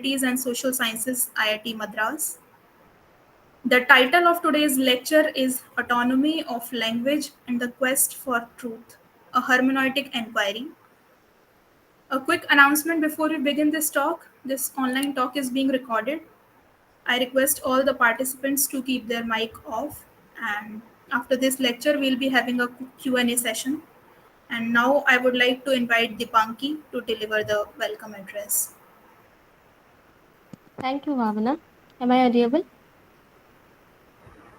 Humanities and Social Sciences, IIT Madras. The title of today's lecture is Autonomy of Language and the Quest for Truth, a Hermeneutic Enquiry. A quick announcement before we begin this talk. This online talk is being recorded. I request all the participants to keep their mic off, and after this lecture we'll be having a Q&A session. And now I would like to invite Dipanki to deliver the welcome address. Thank you, Bhavana. Am I audible?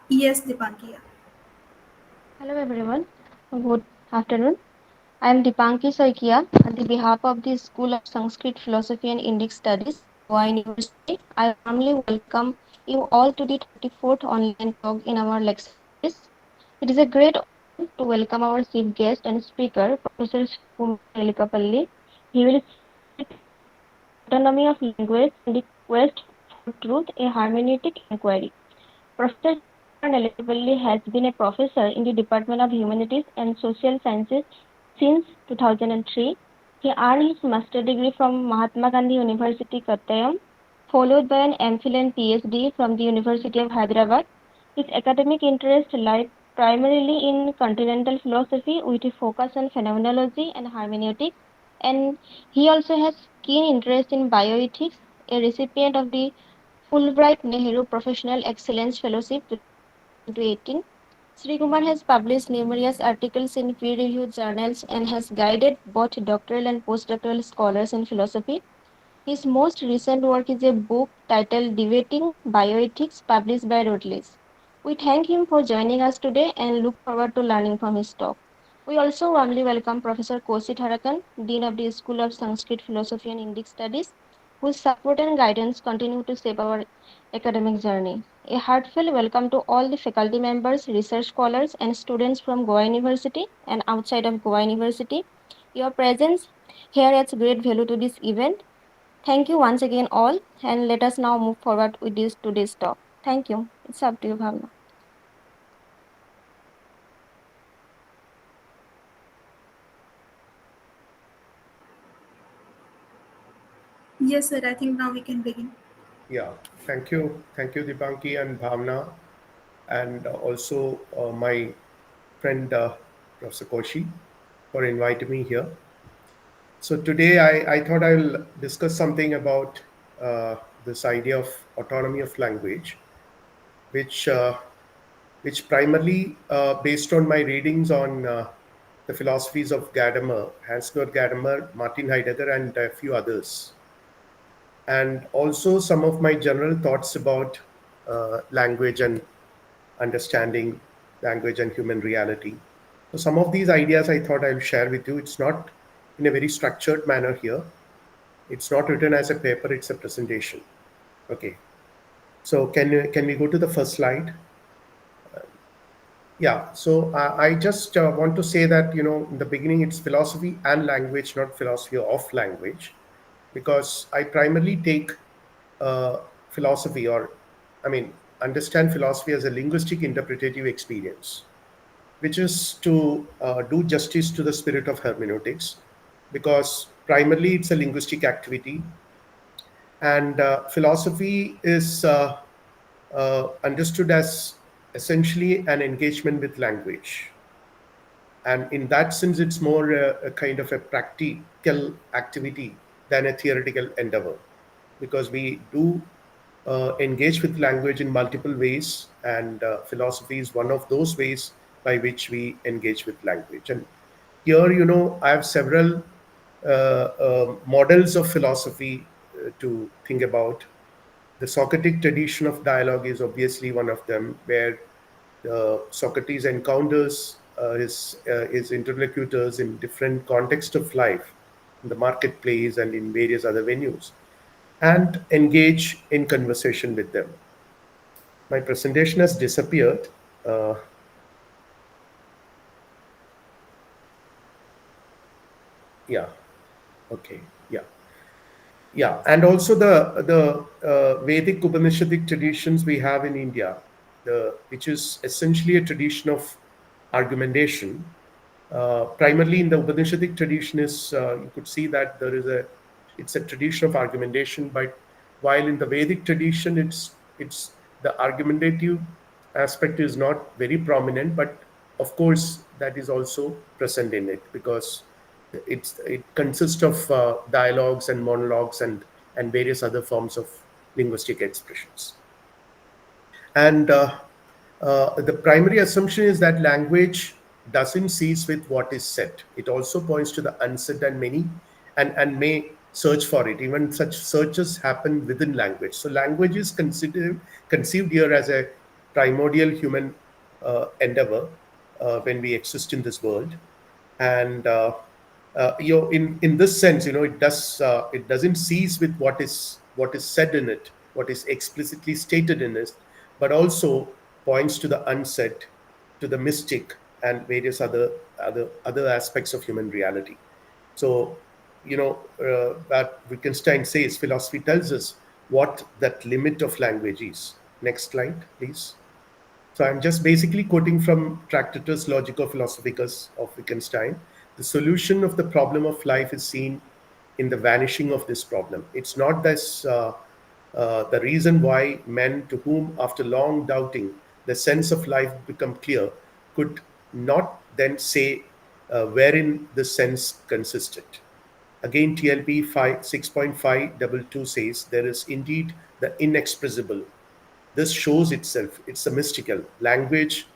Yes, Dipanki. Hello, everyone. Good afternoon. I am Dipanki Saikia. On the behalf of the School of Sanskrit Philosophy and Indic Studies, Goa University, I warmly welcome you all to the 34th online talk in our lecture series. It is a great honor to welcome our chief guest and speaker, Professor Sreekumar Nellickappilly. He will speak Autonomy of Language and the Quest for Truth, a Hermeneutic Enquiry. Professor Sreekumar Nellickappilly has been a professor in the Department of Humanities and Social Sciences since 2003. He earned his master's degree from Mahatma Gandhi University, Kottayam, followed by an MPhil and PhD from the University of Hyderabad. His academic interests lie primarily in continental philosophy with a focus on phenomenology and hermeneutics, and he also has keen interest in bioethics, a recipient of the Fulbright Nehru Professional Excellence Fellowship 2018. Sri Kumar has published numerous articles in peer-reviewed journals and has guided both doctoral and postdoctoral scholars in philosophy. His most recent work is a book titled Debating Bioethics, published by Routledge. We thank him for joining us today and look forward to learning from his talk. We also warmly welcome Professor Kosi Tharakan, Dean of the School of Sanskrit Philosophy and Indic Studies, whose support and guidance continue to shape our academic journey. A heartfelt welcome to all the faculty members, research scholars, and students from Goa University and outside of Goa University. Your presence here adds great value to this event. Thank you once again, all, and let us now move forward with this today's talk. Thank you. It's up to you, Bhavna. Yes, sir. I think now we can begin. Yeah, thank you. Thank you, Dipanki and Bhavna, and also my friend Professor Koshi for inviting me here. So today I thought I'll discuss something about this idea of autonomy of language, which which primarily based on my readings on the philosophies of Gadamer, Hans-Georg Gadamer, Martin Heidegger, and a few others, and also some of my general thoughts about language and understanding language and human reality. So some of these ideas I thought I'll share with you. It's not in a very structured manner here. It's not written as a paper, it's a presentation. Okay. So can we go to the first slide? Yeah, so I just want to say that, in the beginning, it's philosophy and language, not philosophy of language, because I primarily take philosophy, or understand philosophy as a linguistic interpretative experience, which is to do justice to the spirit of hermeneutics, because primarily it's a linguistic activity, and philosophy is understood as essentially an engagement with language. And in that sense, it's more a kind of a practical activity than a theoretical endeavor, because we do engage with language in multiple ways, and philosophy is one of those ways by which we engage with language. And here, I have several models of philosophy to think about. The Socratic tradition of dialogue is obviously one of them, where Socrates encounters his interlocutors in different contexts of life, in the marketplace and in various other venues, and engage in conversation with them. My presentation has disappeared. Yeah. Okay. Yeah. Yeah, and also the Vedic Upanishadic traditions we have in India, which is essentially a tradition of argumentation. Primarily in the Upanishadic tradition is you could see that it's a tradition of argumentation, but while in the Vedic tradition, it's the argumentative aspect is not very prominent, but of course that is also present in it, because it consists of dialogues and monologues and various other forms of linguistic expressions. And the primary assumption is that language doesn't cease with what is said. It also points to the unsaid and many, and may search for it. Even such searches happen within language. So language is conceived here as a primordial human endeavor when we exist in this world. And in this sense, it doesn't cease with what is said in it, what is explicitly stated in it, but also points to the unsaid, to the mystic, and various other aspects of human reality. So that Wittgenstein says philosophy tells us what that limit of language is. Next slide, please. So I'm just basically quoting from Tractatus Logico-Philosophicus of Wittgenstein. The solution of the problem of life is seen in the vanishing of this problem. It's not this the reason why men, to whom after long doubting the sense of life become clear, could not then say wherein the sense consisted. Again, TLP 6.522 says, there is indeed the inexpressible. This shows itself. It's a mystical. Language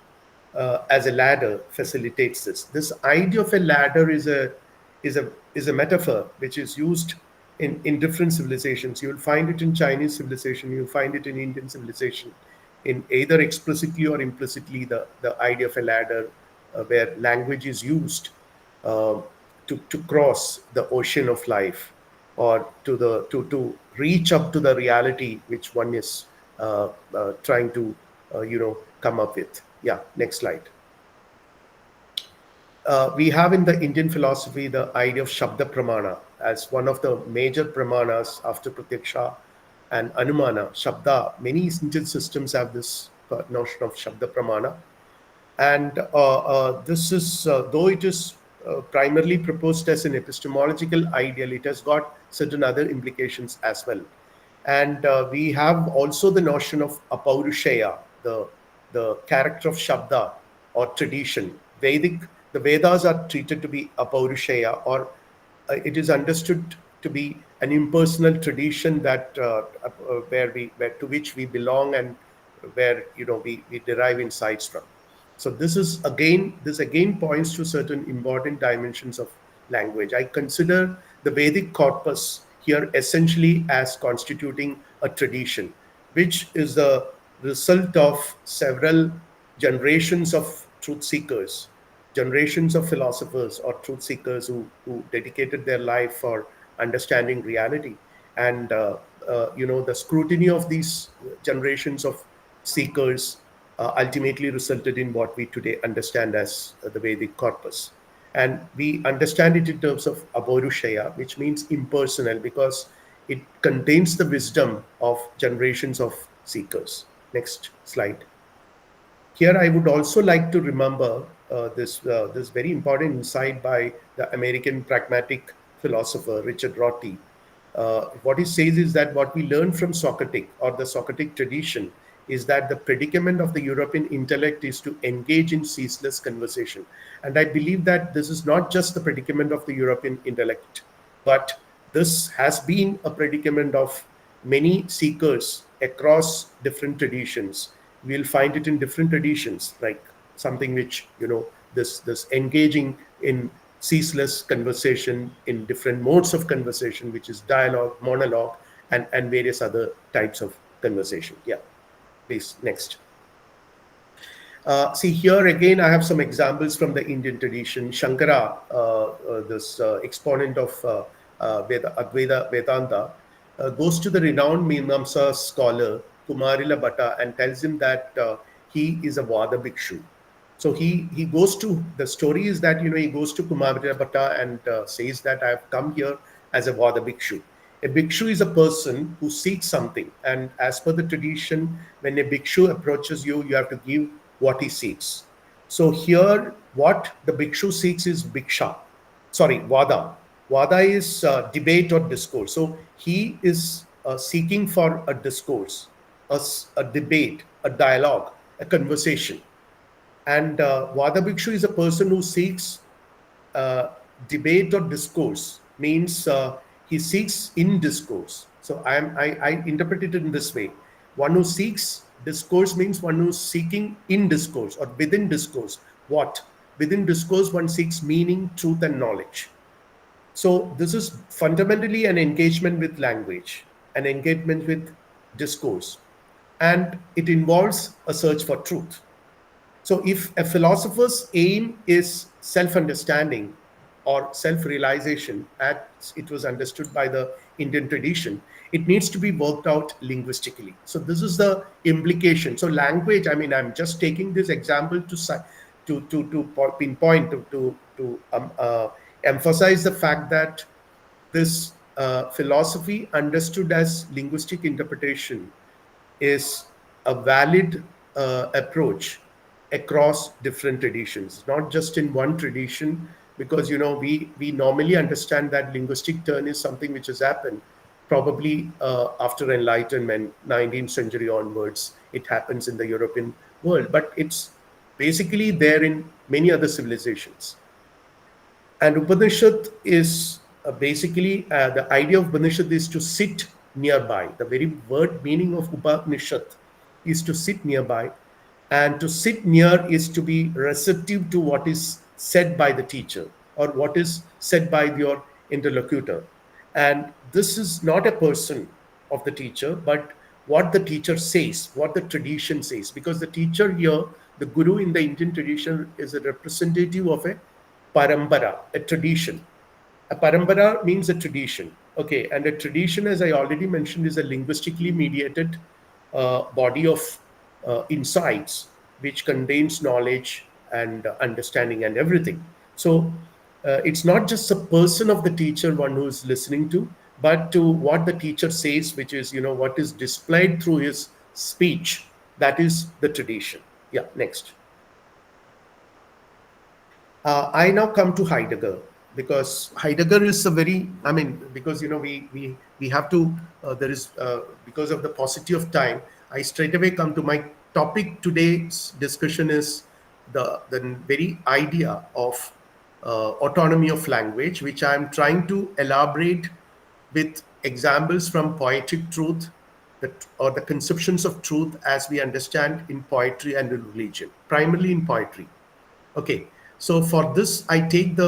as a ladder facilitates this. This idea of a ladder is a metaphor which is used in different civilizations. You will find it in Chinese civilization. You will find it in Indian civilization, in either explicitly or implicitly the idea of a ladder, where language is used uh, to cross the ocean of life, or to reach up to the reality which one is trying to come up with. Yeah, next slide. We have in the Indian philosophy the idea of Shabda Pramana as one of the major pramanas after Pratyaksha and Anumana. Shabda, many Indian systems have this notion of Shabda Pramana. And this is, though it is primarily proposed as an epistemological ideal, it has got certain other implications as well. And we have also the notion of apaurushaya, the character of Shabda or tradition. The Vedas are treated to be apaurushaya, or it is understood to be an impersonal tradition that where to which we belong, and where we derive insights from. So this again points to certain important dimensions of language. I consider the Vedic corpus here essentially as constituting a tradition, which is the result of several generations of truth seekers, generations of philosophers or truth seekers who dedicated their life for understanding reality. And the scrutiny of these generations of seekers ultimately resulted in what we today understand as the Vedic corpus. And we understand it in terms of Aborushaya, which means impersonal, because it contains the wisdom of generations of seekers. Next slide. Here, I would also like to remember this very important insight by the American pragmatic philosopher Richard Rorty. What he says is that what we learn from Socratic, or the Socratic tradition, is that the predicament of the European intellect is to engage in ceaseless conversation. And I believe that this is not just the predicament of the European intellect, but this has been a predicament of many seekers across different traditions. We'll find it in different traditions, like something which, this engaging in ceaseless conversation in different modes of conversation, which is dialogue, monologue, and various other types of conversation. Yeah, please, next. See, here again, I have some examples from the Indian tradition. Shankara, this exponent of Advaita Vedanta, goes to the renowned Mimamsa scholar Kumarila Bhatta and tells him that he is a Vada Bhikshu. So he goes to, the story is that, he goes to Kumarila Bhatta and says that I have come here as a Vada Bhikshu. A bhikshu is a person who seeks something. And as per the tradition, when a bhikshu approaches you, you have to give what he seeks. So here, what the bhikshu seeks is vada. Vada is debate or discourse. So he is seeking for a discourse, a debate, a dialogue, a conversation. And Vada Bhikshu is a person who seeks uh, debate or discourse, means he seeks in discourse. So I interpret it in this way. One who seeks discourse means one who's seeking in discourse or within discourse. What? Within discourse, one seeks meaning, truth, and knowledge. So this is fundamentally an engagement with language, an engagement with discourse, and it involves a search for truth. So if a philosopher's aim is self-understanding or self-realization, as it was understood by the Indian tradition, it needs to be worked out linguistically. So this is the implication. So language, I mean, I'm just taking this example to pinpoint, to emphasize the fact that this philosophy understood as linguistic interpretation is a valid approach across different traditions, not just in one tradition, because we normally understand that linguistic turn is something which has happened probably after Enlightenment, 19th century onwards. It happens in the European world, but it's basically there in many other civilizations. And Upanishad is basically the idea of Upanishad is to sit nearby. The very word meaning of Upanishad is to sit nearby. And to sit near is to be receptive to what is said by the teacher or what is said by your interlocutor. And this is not a person of the teacher, but what the teacher says, what the tradition says. Because the teacher here, the guru in the Indian tradition, is a representative of a parampara, a tradition. A parampara means a tradition. Okay, and a tradition, as I already mentioned, is a linguistically mediated body of insights which contains knowledge and understanding and everything. So it's not just a person of the teacher one who is listening to, but to what the teacher says, which is what is displayed through his speech. That is the tradition. Yeah, next. I now come to Heidegger, because Heidegger is a very, I mean, because we have to, there is because of the paucity of time, I straight away come to my topic. Today's discussion is the very idea of autonomy of language, which I am trying to elaborate with examples from poetic truth, or the conceptions of truth as we understand in poetry and in religion, primarily in poetry. Okay, so for this, I take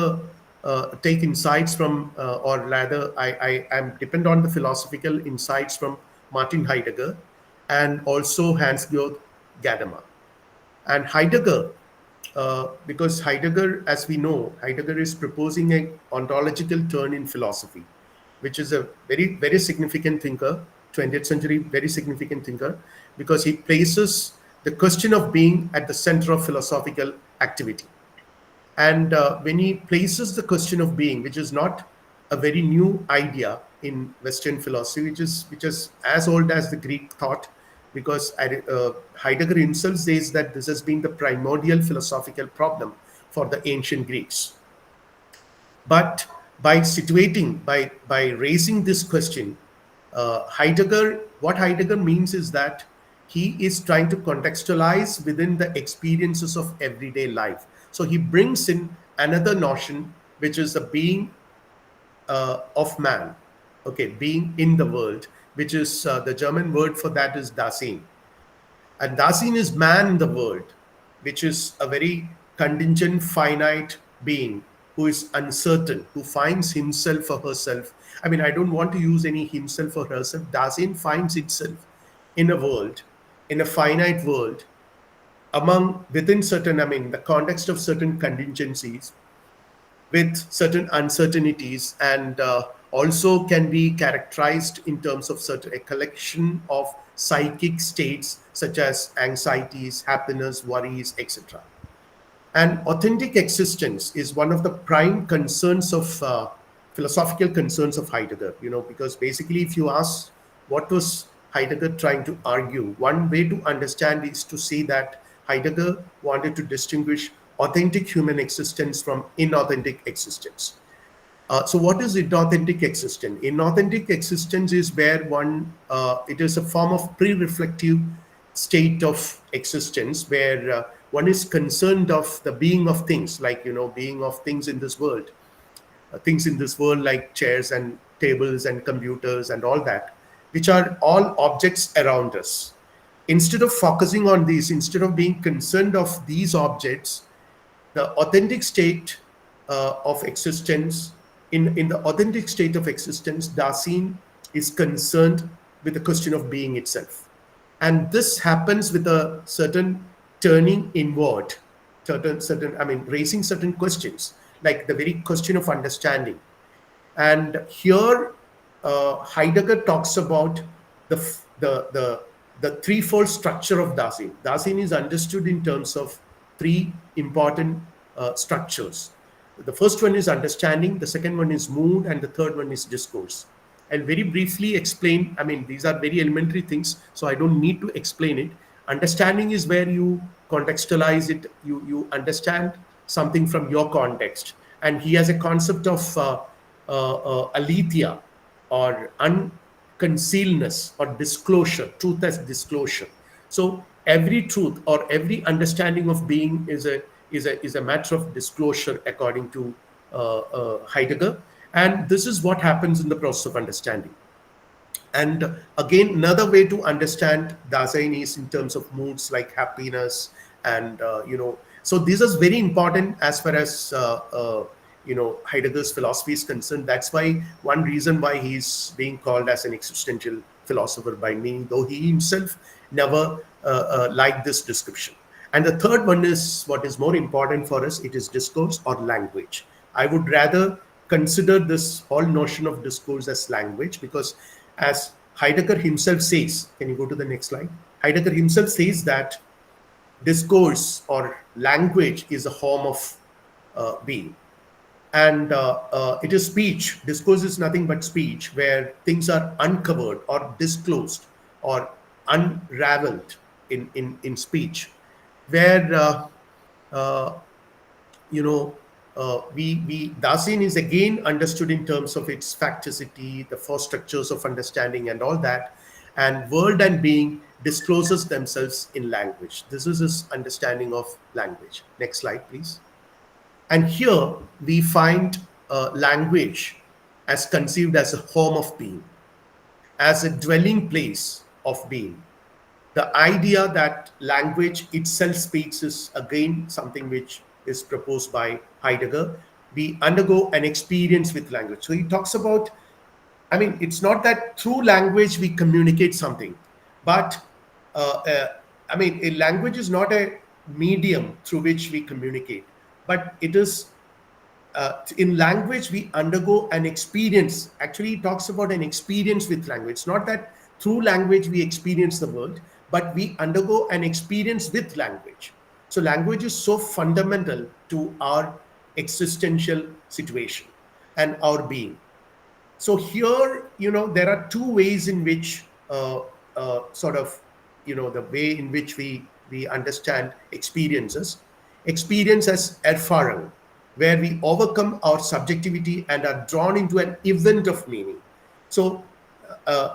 insights from, or rather, I am depend on the philosophical insights from Martin Heidegger and also Hans-Georg Gadamer. And Heidegger, because Heidegger, as we know, Heidegger is proposing a ontological turn in philosophy, which is a very, very significant thinker, 20th century, very significant thinker, because he places the question of being at the center of philosophical activity. And when he places the question of being, which is not a very new idea in Western philosophy, which is as old as the Greek thought, because Heidegger himself says that this has been the primordial philosophical problem for the ancient Greeks. But by situating, by raising this question, what Heidegger means is that he is trying to contextualize within the experiences of everyday life. So he brings in another notion, which is the being of man, okay, being in the world, which is the German word for that is Dasein. And Dasein is man in the world, which is a very contingent, finite being who is uncertain, who finds himself or herself. I mean, I don't want to use any himself or herself. Dasein finds itself in a world, in a finite world, within certain, I mean, the context of certain contingencies, with certain uncertainties, and also can be characterized in terms of a collection of psychic states such as anxieties, happiness, worries, etc. And authentic existence is one of the prime concerns of philosophical concerns of Heidegger, because basically if you ask what was Heidegger trying to argue, one way to understand is to see that Heidegger wanted to distinguish authentic human existence from inauthentic existence. So what is inauthentic existence? Inauthentic existence is where it is a form of pre-reflective state of existence where one is concerned of the being of things, like, being of things in this world. Things in this world like chairs and tables and computers and all that, which are all objects around us. Instead of focusing on these, instead of being concerned of these objects, the authentic state of existence, in the authentic state of existence, Dasein is concerned with the question of being itself. And this happens with a certain turning inward, raising certain questions, like the very question of understanding. And here, Heidegger talks about the the threefold structure of Dasein. Dasein is understood in terms of three important structures. The first one is understanding, the second one is mood, and the third one is discourse. I'll very briefly explain. I mean, these are very elementary things, so I don't need to explain it. Understanding is where you contextualize it, you understand something from your context. And he has a concept of aletheia, or unconcealedness, or disclosure, truth as disclosure. So every truth or every understanding of being is a matter of disclosure, according to Heidegger. And this is what happens in the process of understanding. And again, another way to understand Dasein is in terms of moods like happiness, and so this is very important as far as Heidegger's philosophy is concerned. That's why one reason why he's being called as an existential philosopher by me, though he himself never liked this description. And the third one is what is more important for us. It is discourse or language. I would rather consider this whole notion of discourse as language, because as Heidegger himself says, can you go to the next slide? Heidegger himself says that discourse or language is a form of being. And it is speech. Discourse is nothing but speech, where things are uncovered or disclosed or unraveled in speech, where Dasein is again understood in terms of its facticity, the four structures of understanding and all that, and world and being discloses themselves in language. This is his understanding of language. Next slide, please. And here we find language as conceived as a home of being, as a dwelling place of being. The idea that language itself speaks is again something which is proposed by Heidegger. We undergo an experience with language. So he talks about, I mean, it's not that through language we communicate something, but a language is not a medium through which we communicate, but it is in language we undergo an experience. Actually, he talks about an experience with language. It's not that through language we experience the world, but we undergo an experience with language. So language is so fundamental to our existential situation and our being. So here, there are two ways in which the way in which we understand experiences. Experience as Erfahrung, where we overcome our subjectivity and are drawn into an event of meaning. So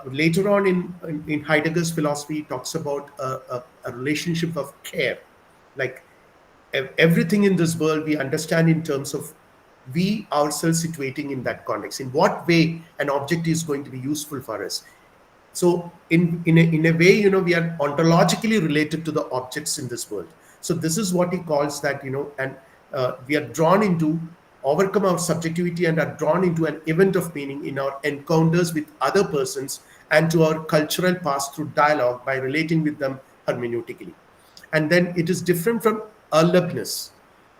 later on in Heidegger's philosophy, he talks about a relationship of care. Like everything in this world we understand in terms of we ourselves situating in that context. In what way an object is going to be useful for us. So in a way, we are ontologically related to the objects in this world. So this is what he calls that, and we are drawn into, overcome our subjectivity and are drawn into an event of meaning in our encounters with other persons and to our cultural pass through dialogue by relating with them hermeneutically. And then it is different from erlebnis,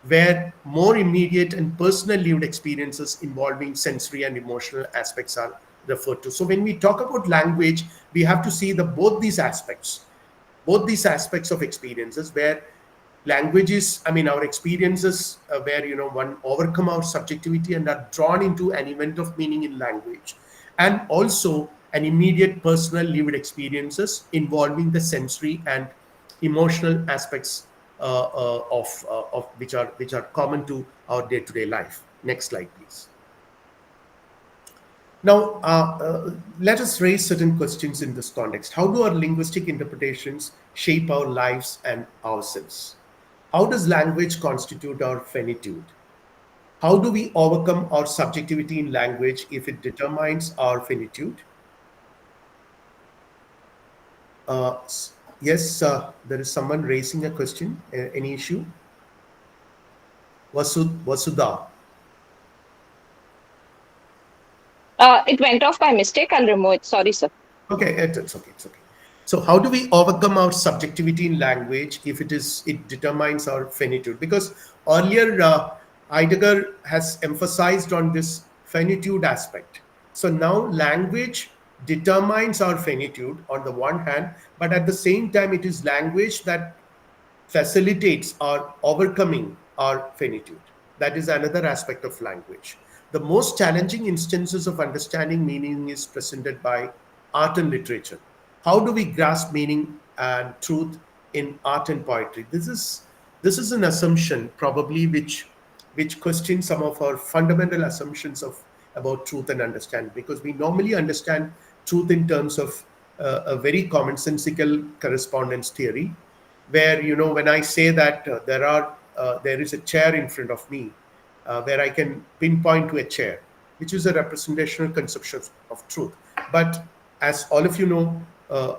where more immediate and personal lived experiences involving sensory and emotional aspects are referred to. So when we talk about language, we have to see both these aspects of experiences, where language is, our experiences where, one overcome our subjectivity and are drawn into an event of meaning in language, and also an immediate personal lived experiences involving the sensory and emotional aspects of which are common to our day-to-day life. Next slide, please. Now, let us raise certain questions in this context. How do our linguistic interpretations shape our lives and ourselves? How does language constitute our finitude? How do we overcome our subjectivity in language if it determines our finitude? Yes, there is someone raising a question. Any issue? Vasudha. It went off by mistake. I'll remove it. Sorry, sir. Okay, it's okay. It's okay. So, how do we overcome our subjectivity in language if it determines our finitude? Because earlier Heidegger has emphasized on this finitude aspect. So now language determines our finitude on the one hand, but at the same time, it is language that facilitates our overcoming our finitude. That is another aspect of language. The most challenging instances of understanding meaning is presented by art and literature. How do we grasp meaning and truth in art and poetry? This is an assumption probably which questions some of our fundamental assumptions of about truth and understanding, because we normally understand truth in terms of a very commonsensical correspondence theory, where when I say that there is a chair in front of me, where I can pinpoint to a chair, which is a representational conception of truth. But as all of you know,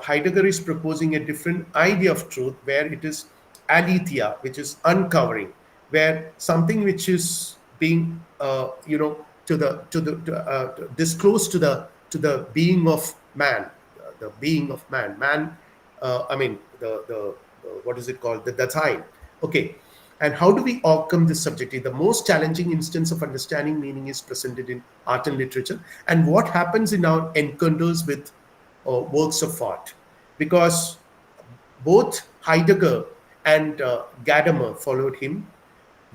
Heidegger is proposing a different idea of truth, where it is aletheia, which is uncovering, where something which is being disclosed to the being of man, the being of man, I mean the what is it called, the time. Okay. And how do we overcome this subjective? The most challenging instance of understanding meaning is presented in art and literature, and what happens in our encounters with works of art. Because both Heidegger and Gadamer followed him,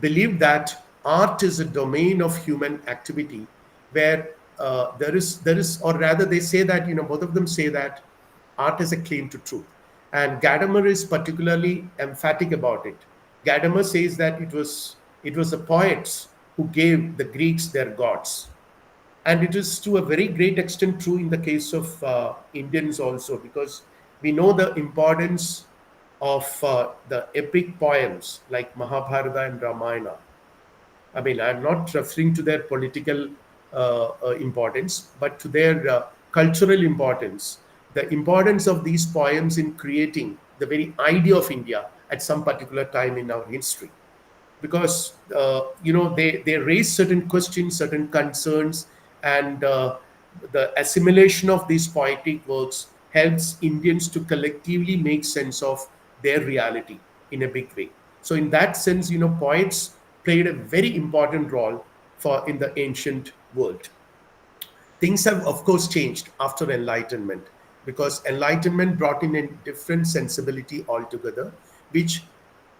believed that art is a domain of human activity, where there is, or rather, they say that both of them say that art is a claim to truth, and Gadamer is particularly emphatic about it. Gadamer says that it was the poets who gave the Greeks their gods, and it is to a very great extent true in the case of Indians also, because we know the importance of the epic poems like Mahabharata and Ramayana. I mean, I'm not referring to their political importance, but to their cultural importance. The importance of these poems in creating the very idea of India at some particular time in our history, because they raise certain questions, certain concerns, and the assimilation of these poetic works helps Indians to collectively make sense of their reality in a big way. So in that sense, poets played a very important role for in the ancient world. Things have, of course, changed after Enlightenment, because Enlightenment brought in a different sensibility altogether, which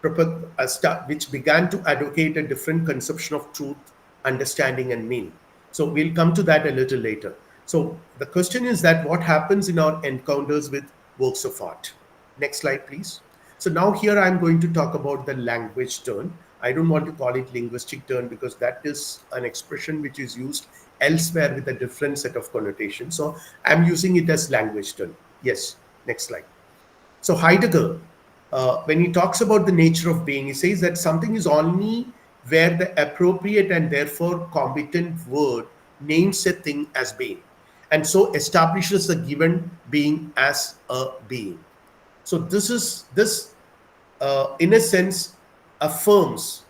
which began to advocate a different conception of truth, understanding, and meaning. So we'll come to that a little later. So the question is that what happens in our encounters with works of art? Next slide, please. So now here I'm going to talk about the language turn. I don't want to call it linguistic turn, because that is an expression which is used elsewhere with a different set of connotations. So I'm using it as language turn. Yes, next slide. So Heidegger, when he talks about the nature of being, he says that something is only where the appropriate and therefore competent word names a thing as being, and so establishes the given being as a being. So this in a sense affirms,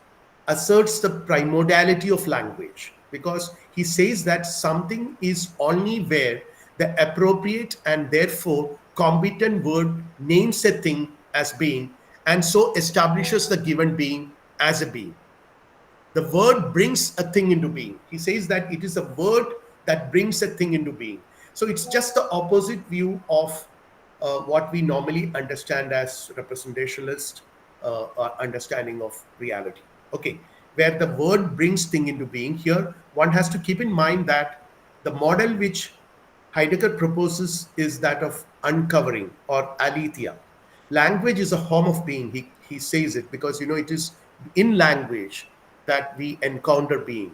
asserts the primordiality of language, because he says that something is only where the appropriate and therefore competent word names a thing as being, and so establishes the given being as a being. The word brings a thing into being. He says that it is a word that brings a thing into being. So it's just the opposite view of what we normally understand as representationalist understanding of reality. Okay, where the word brings thing into being. Here, one has to keep in mind that the model which Heidegger proposes is that of uncovering or aletheia. Language is a home of being. He says it because it is in language that we encounter being.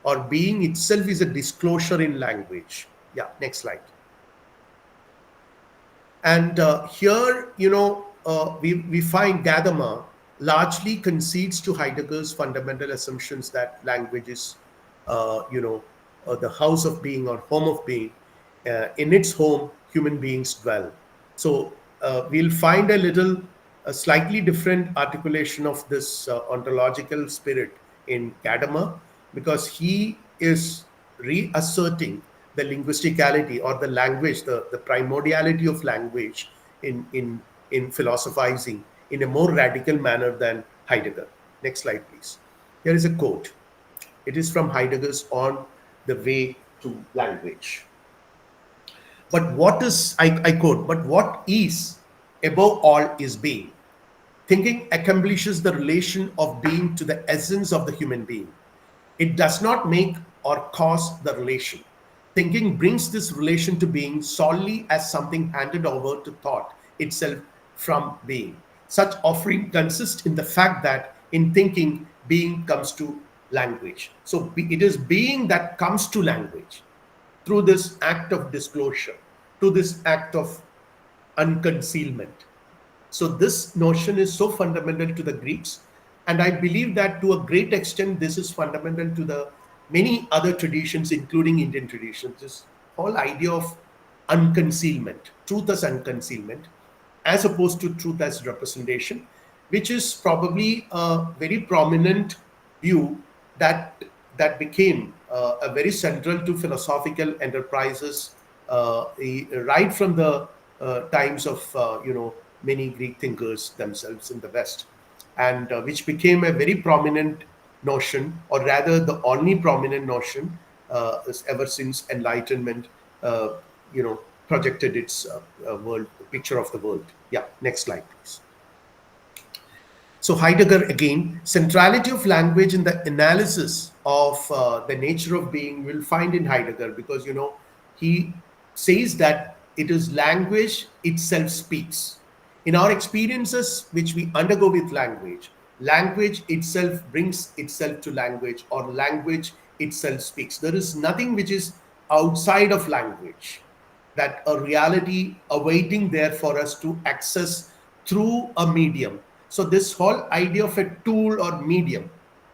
or being itself is a disclosure in language. Yeah, next slide. And here, we find Gadamer largely concedes to Heidegger's fundamental assumptions that language is, the house of being or home of being. In its home, human beings dwell. So we'll find a slightly different articulation of this ontological spirit in Gadamer, because he is reasserting the linguisticality or the language, the primordiality of language in philosophizing in a more radical manner than Heidegger. Next slide, please. Here is a quote. It is from Heidegger's On the Way to Language. But what is, I quote, but what is above all is being. Thinking accomplishes the relation of being to the essence of the human being. It does not make or cause the relation. Thinking brings this relation to being solely as something handed over to thought itself from being. Such offering consists in the fact that in thinking, being comes to language. So it is being that comes to language through this act of disclosure, to this act of unconcealment. So this notion is so fundamental to the Greeks, and I believe that to a great extent this is fundamental to the many other traditions, including Indian traditions. This whole idea of unconcealment, truth as unconcealment, as opposed to truth as representation, which is probably a very prominent view that became a very central to philosophical enterprises right from the times of many Greek thinkers themselves in the West, and which became a very prominent notion, or rather the only prominent notion ever since Enlightenment, uh, projected its world picture of the world. Yeah, next slide, please. So Heidegger again, centrality of language in the analysis of the nature of being will find in Heidegger, because he says that it is language itself speaks. In our experiences which we undergo with language, language itself brings itself to language, or language itself speaks. There is nothing which is outside of language, that a reality awaiting there for us to access through a medium. So this whole idea of a tool or medium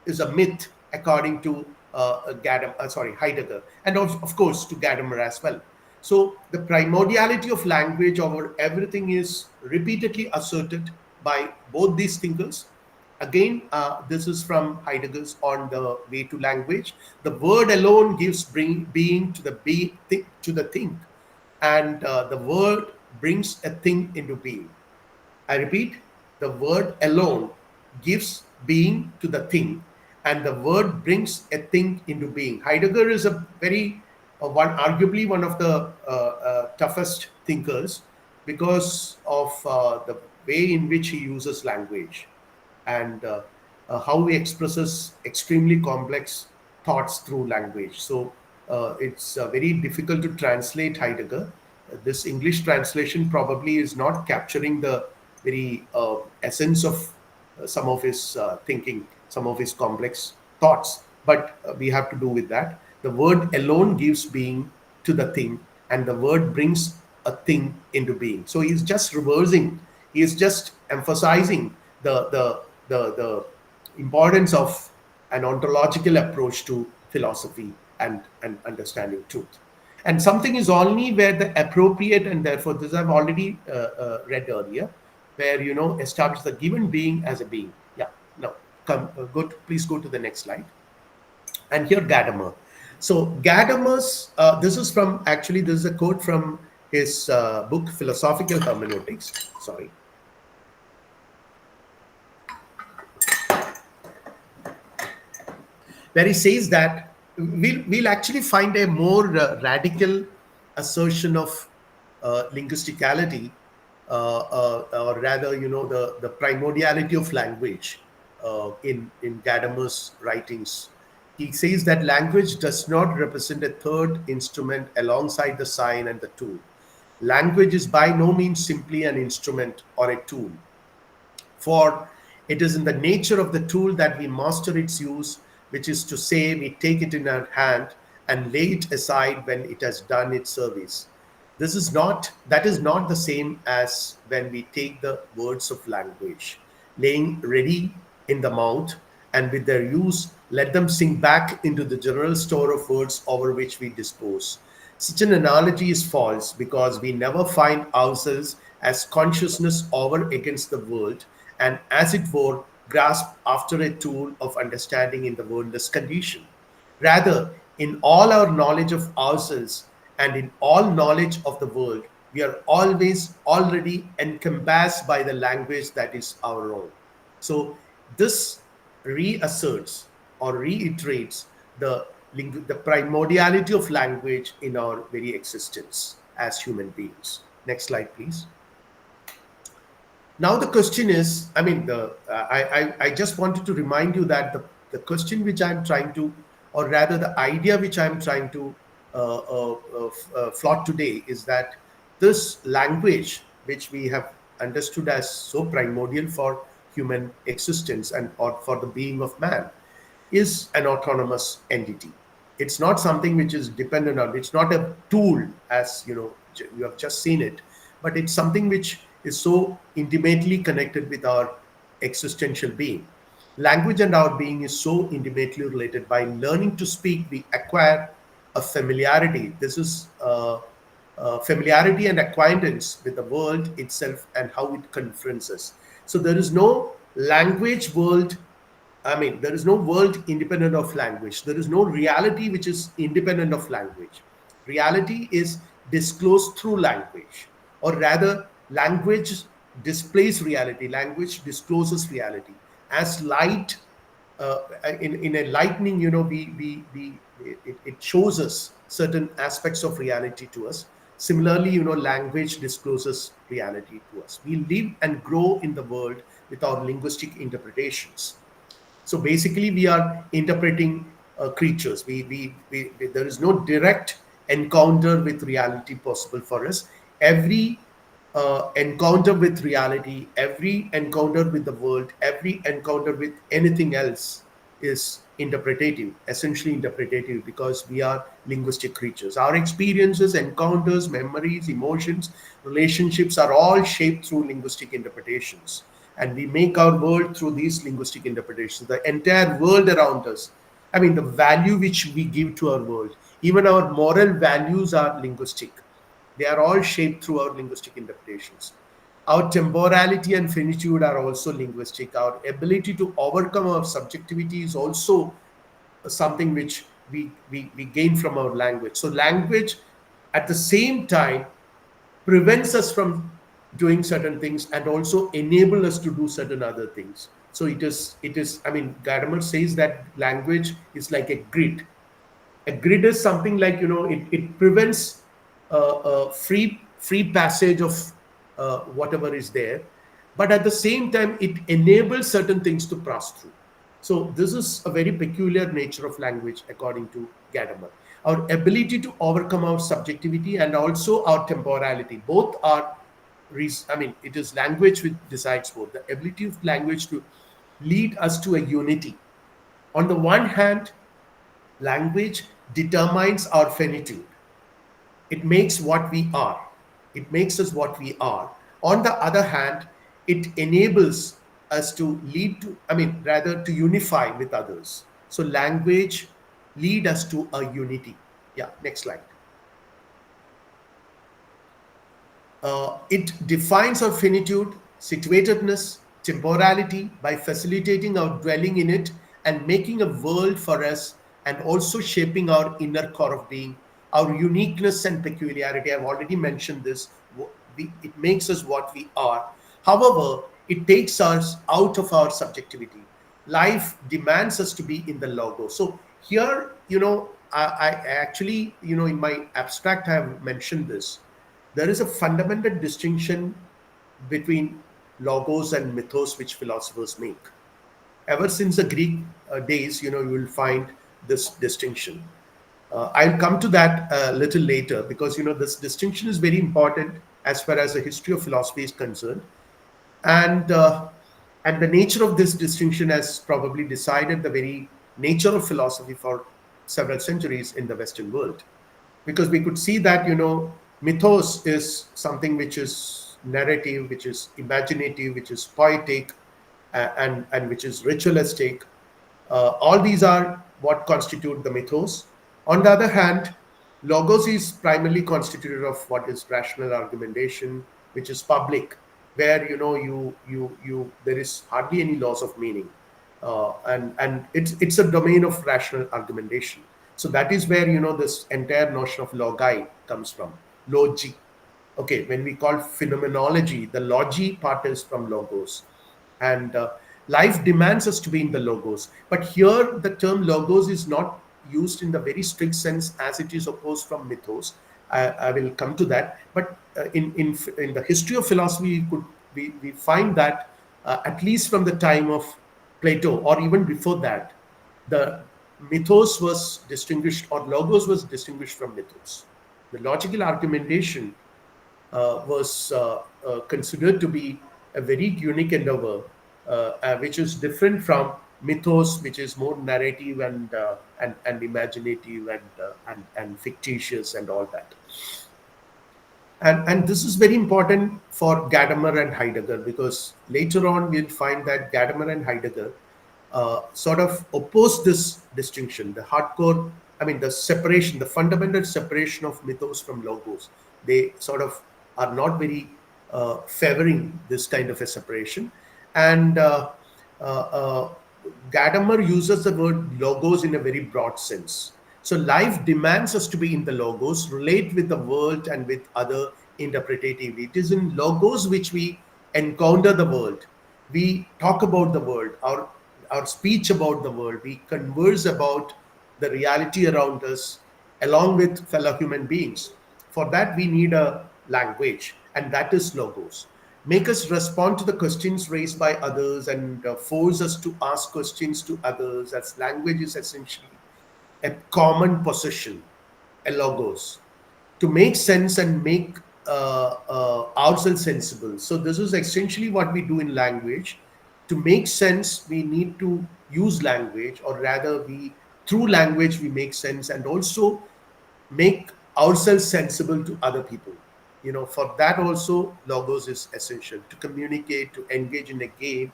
is a myth, according to Heidegger, and of course to Gadamer as well. So the primordiality of language over everything is repeatedly asserted by both these thinkers. Again, this is from Heidegger's On the Way to Language. The word alone gives being to the thing, and the word brings a thing into being. I repeat, the word alone gives being to the thing, and the word brings a thing into being. Heidegger is a very arguably one of the toughest thinkers, because of the way in which he uses language, and how he expresses extremely complex thoughts through language. So it's very difficult to translate Heidegger. This English translation probably is not capturing the very essence of some of his thinking, some of his complex thoughts, but we have to do with that. The word alone gives being to the thing, and the word brings a thing into being. So he's just reversing, he is just emphasizing the importance of an ontological approach to philosophy and understanding truth. And something is only where the appropriate, and therefore this I've already read earlier, where establish the given being as a being. Yeah, now please go to the next slide. And here Gadamer. So Gadamer's, this is a quote from his book Philosophical Hermeneutics. Sorry. Where he says that we'll actually find a more radical assertion of linguisticality, or rather, the primordiality of language in Gadamer's writings. He says that language does not represent a third instrument alongside the sign and the tool. Language is by no means simply an instrument or a tool, for it is in the nature of the tool that we master its use, which is to say, we take it in our hand and lay it aside when it has done its service. That is not the same as when we take the words of language, laying ready in the mouth, and with their use, let them sink back into the general store of words over which we dispose. Such an analogy is false because we never find ourselves as consciousness over against the world and, as it were, grasp after a tool of understanding in the worldless condition. Rather, in all our knowledge of ourselves and in all knowledge of the world, we are always already encompassed by the language that is our own. So, this reasserts or reiterates the primordiality of language in our very existence as human beings. Next slide, please. Now the question is, I mean, I just wanted to remind you that the question which I'm trying to, or rather the idea which I'm trying to float today is that this language, which we have understood as so primordial for human existence and or for the being of man, is an autonomous entity. It's not something which is dependent on, it's not a tool, as you know, you have just seen it, but it's something which is so intimately connected with our existential being. Language and our being is so intimately related. By learning to speak, we acquire a familiarity. This is familiarity and acquaintance with the world itself and how it confronts us. So there is no language world, I mean, there is no world independent of language. There is no reality which is independent of language. Reality is disclosed through language, or rather, language displays reality. Language discloses reality. As light, in a lightning, you know, it shows us certain aspects of reality to us. Similarly, you know, language discloses reality to us. We live and grow in the world with our linguistic interpretations. So basically, we are interpreting creatures. There is no direct encounter with reality possible for us. Every encounter with reality, every encounter with the world, every encounter with anything else is interpretative, essentially interpretative, because we are linguistic creatures. Our experiences, encounters, memories, emotions, relationships are all shaped through linguistic interpretations. And we make our world through these linguistic interpretations. The entire world around us, I mean, the value which we give to our world, even our moral values are linguistic. They are all shaped through our linguistic interpretations. Our temporality and finitude are also linguistic. Our ability to overcome our subjectivity is also something which we gain from our language. So, language at the same time prevents us from doing certain things and also enable us to do certain other things. So it is, I mean, Gadamer says that language is like a grid. A grid is something like, you know, it prevents free passage of whatever is there, but at the same time it enables certain things to pass through. So this is a very peculiar nature of language according to Gadamer. Our ability to overcome our subjectivity and also our temporality, both are, I mean, it is language which decides both. The ability of language to lead us to a unity. On the one hand, language determines our finitude. It makes what we are. It makes us what we are. On the other hand, it enables us to lead to, I mean, rather to unify with others. So language lead us to a unity. Yeah, next slide. It defines our finitude, situatedness, temporality by facilitating our dwelling in it and making a world for us, and also shaping our inner core of being, our uniqueness and peculiarity. I've already mentioned this. It makes us what we are. However, it takes us out of our subjectivity. Life demands us to be in the logo. So here, you know, I actually, you know, in my abstract, I have mentioned this. There is a fundamental distinction between logos and mythos which philosophers make. Ever since the Greek days, you know, you will find this distinction. I'll come to that a little later, because, you know, this distinction is very important as far as the history of philosophy is concerned. And the nature of this distinction has probably decided the very nature of philosophy for several centuries in the Western world, because we could see that mythos is something which is narrative, which is imaginative, which is poetic, and which is ritualistic. All these are what constitute the mythos. On the other hand, logos is primarily constituted of what is rational argumentation, which is public, where you there is hardly any loss of meaning, and it's a domain of rational argumentation. So that is where this entire notion of logi comes from, logi. Okay, when we call phenomenology, the logi part is from logos, and life demands us to be in the logos. But here, the term logos is not used in the very strict sense as it is opposed from mythos. I will come to that. But in the history of philosophy, we find that at least from the time of Plato or even before that, the mythos was distinguished, or logos was distinguished from mythos. The logical argumentation was considered to be a very unique endeavor, which is different from mythos, which is more narrative and imaginative and fictitious and all that. And this is very important for Gadamer and Heidegger, because later on we'll find that Gadamer and Heidegger sort of oppose this distinction, the hardcore, I mean, the separation, the fundamental separation of mythos from logos. They sort of are not very favoring this kind of a separation. And uh, uh, Gadamer uses the word logos in a very broad sense. So life demands us to be in the logos, relate with the world and with other interpretative. It is in logos which we encounter the world. We talk about the world, our speech about the world. We converse about the reality around us along with fellow human beings. For that, we need a language, and that is logos. Make us respond to the questions raised by others, and force us to ask questions to others, as language is essentially a common possession, a logos, to make sense and make ourselves sensible. So this is essentially what we do in language. To make sense, we need to use language, or rather, we through language we make sense, and also make ourselves sensible to other people. For that also, logos is essential to communicate, to engage in a game.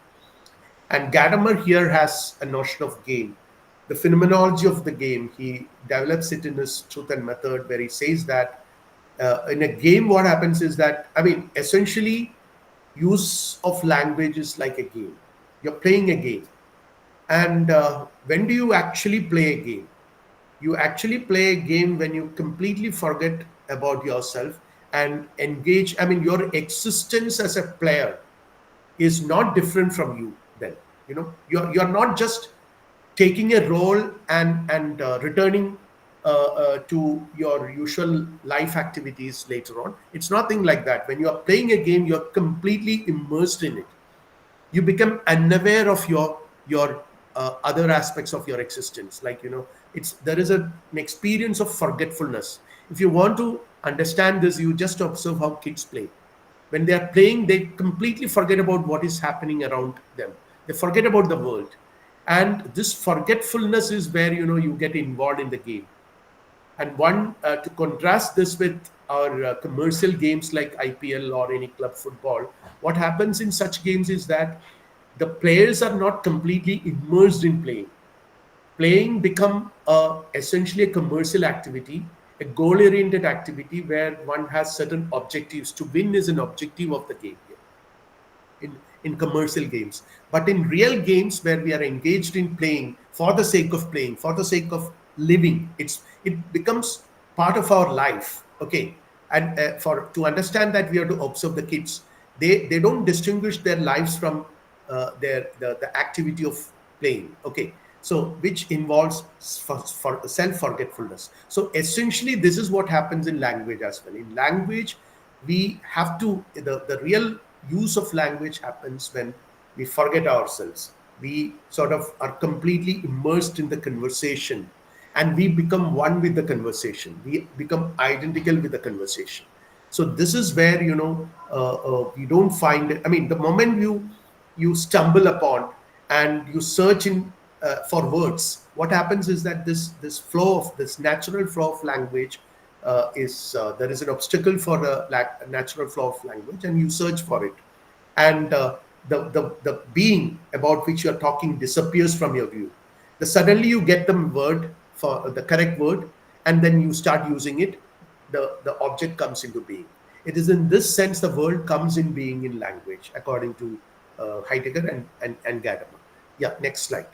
And Gadamer here has a notion of game, the phenomenology of the game. He develops it in his Truth and Method, where he says that in a game, what happens is that, I mean, essentially, use of language is like a game. You're playing a game. And when do you actually play a game? You actually play a game when you completely forget about yourself and engage. I mean, your existence as a player is not different from you then. You're not just taking a role and returning to your usual life activities later on. It's nothing like that. When you are playing a game, you're completely immersed in it. You become unaware of your other aspects of your existence. Like, it's there is an experience of forgetfulness. If you want to understand this, you just observe how kids play. When they are playing, they completely forget about what is happening around them. They forget about the world, and this forgetfulness is where you get involved in the game. And one to contrast this with our commercial games like IPL or any club football, what happens in such games is that the players are not completely immersed in playing. Playing become essentially a commercial activity, a goal-oriented activity, where one has certain objectives. To win is an objective of the game here in commercial games. But in real games, where we are engaged in playing for the sake of playing, for the sake of living, it becomes part of our life. Okay, and for to understand that, we have to observe the kids. They don't distinguish their lives from the activity of playing. Okay, so which involves for self forgetfulness. So essentially, this is what happens in language as well. In language, we have to the real use of language happens when we forget ourselves. We sort of are completely immersed in the conversation, and we become one with the conversation. We become identical with the conversation. So this is where you don't find it. I mean, the moment you stumble upon and you search in for words, what happens is that this natural flow of language is there is an obstacle for a natural flow of language, and you search for it, and the being about which you're talking disappears from your view. Suddenly you get the word for the correct word, and then you start using it. The object comes into being. It is in this sense the world comes in being in language, according to Heidegger and Gadamer. Yeah, next slide.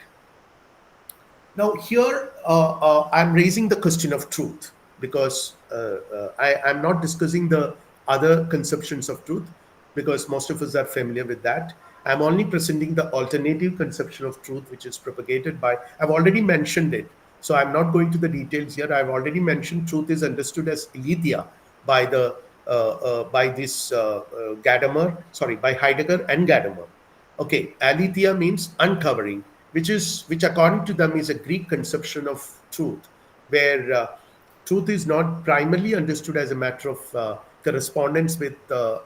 Now, here I'm raising the question of truth, because I'm not discussing the other conceptions of truth, because most of us are familiar with that. I'm only presenting the alternative conception of truth, which is propagated by, I've already mentioned it, so I'm not going to the details here. I've already mentioned truth is understood as aletheia by by this Gadamer, sorry, by Heidegger and Gadamer. Okay, aletheia means uncovering, which according to them is a Greek conception of truth, where truth is not primarily understood as a matter of correspondence with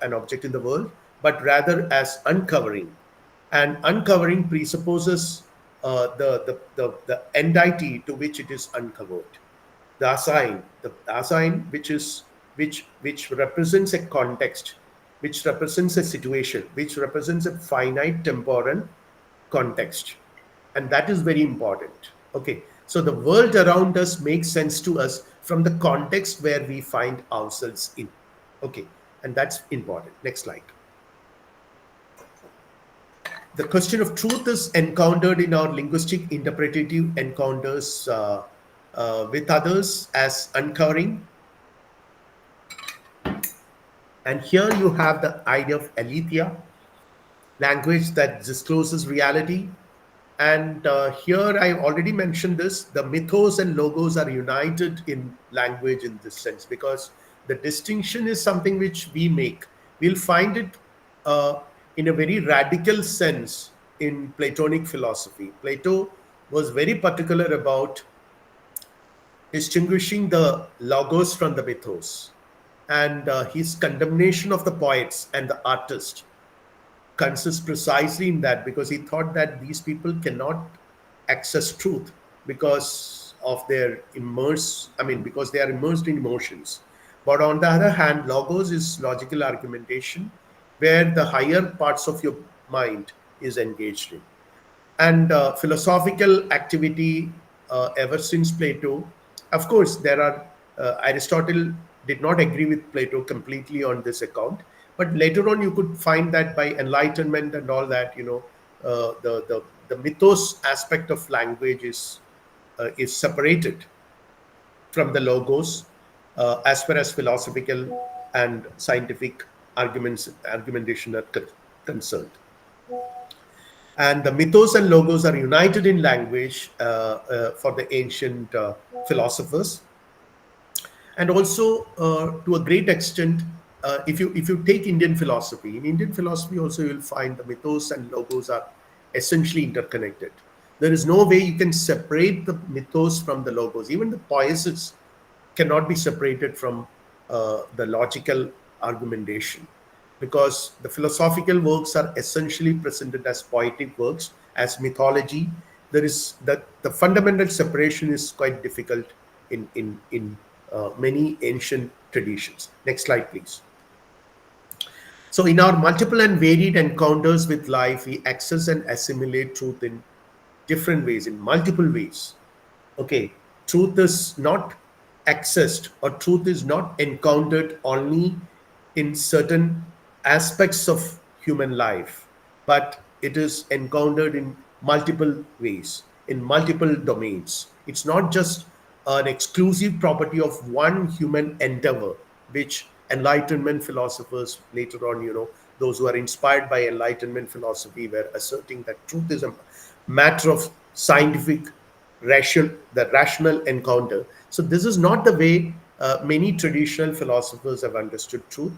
an object in the world, but rather as uncovering. And uncovering presupposes the entity to which it is uncovered. The assign, which represents a context, which represents a situation, which represents a finite temporal context, and that is very important. Okay, so the world around us makes sense to us from the context where we find ourselves in. Okay, and that's important. Next slide. The question of truth is encountered in our linguistic interpretative encounters with others as uncovering. And here you have the idea of aletheia, language that discloses reality. And here I already mentioned this, the mythos and logos are united in language in this sense, because the distinction is something which we make. We'll find it in a very radical sense in Platonic philosophy. Plato was very particular about distinguishing the logos from the mythos. And his condemnation of the poets and the artist consists precisely in that, because he thought that these people cannot access truth because of their because they are immersed in emotions. But on the other hand, logos is logical argumentation, where the higher parts of your mind is engaged in. And philosophical activity ever since Plato. Of course, there are Aristotle did not agree with Plato completely on this account, but later on you could find that by Enlightenment and all that, the mythos aspect of language is separated from the logos as far as philosophical and scientific argumentation are concerned. And the mythos and logos are united in language for the ancient philosophers. And also, to a great extent, if you take Indian philosophy, in Indian philosophy also you will find the mythos and logos are essentially interconnected. There is no way you can separate the mythos from the logos. Even the poiesis cannot be separated from the logical argumentation, because the philosophical works are essentially presented as poetic works, as mythology. There is that the fundamental separation is quite difficult in many ancient traditions. Next slide, please. So in our multiple and varied encounters with life, we access and assimilate truth in different ways, in multiple ways. Okay, truth is not accessed, or truth is not encountered only in certain aspects of human life, but it is encountered in multiple ways, in multiple domains. It's not just an exclusive property of one human endeavor, which Enlightenment philosophers later on, those who are inspired by Enlightenment philosophy were asserting that truth is a matter of scientific the rational encounter. So this is not the way many traditional philosophers have understood truth.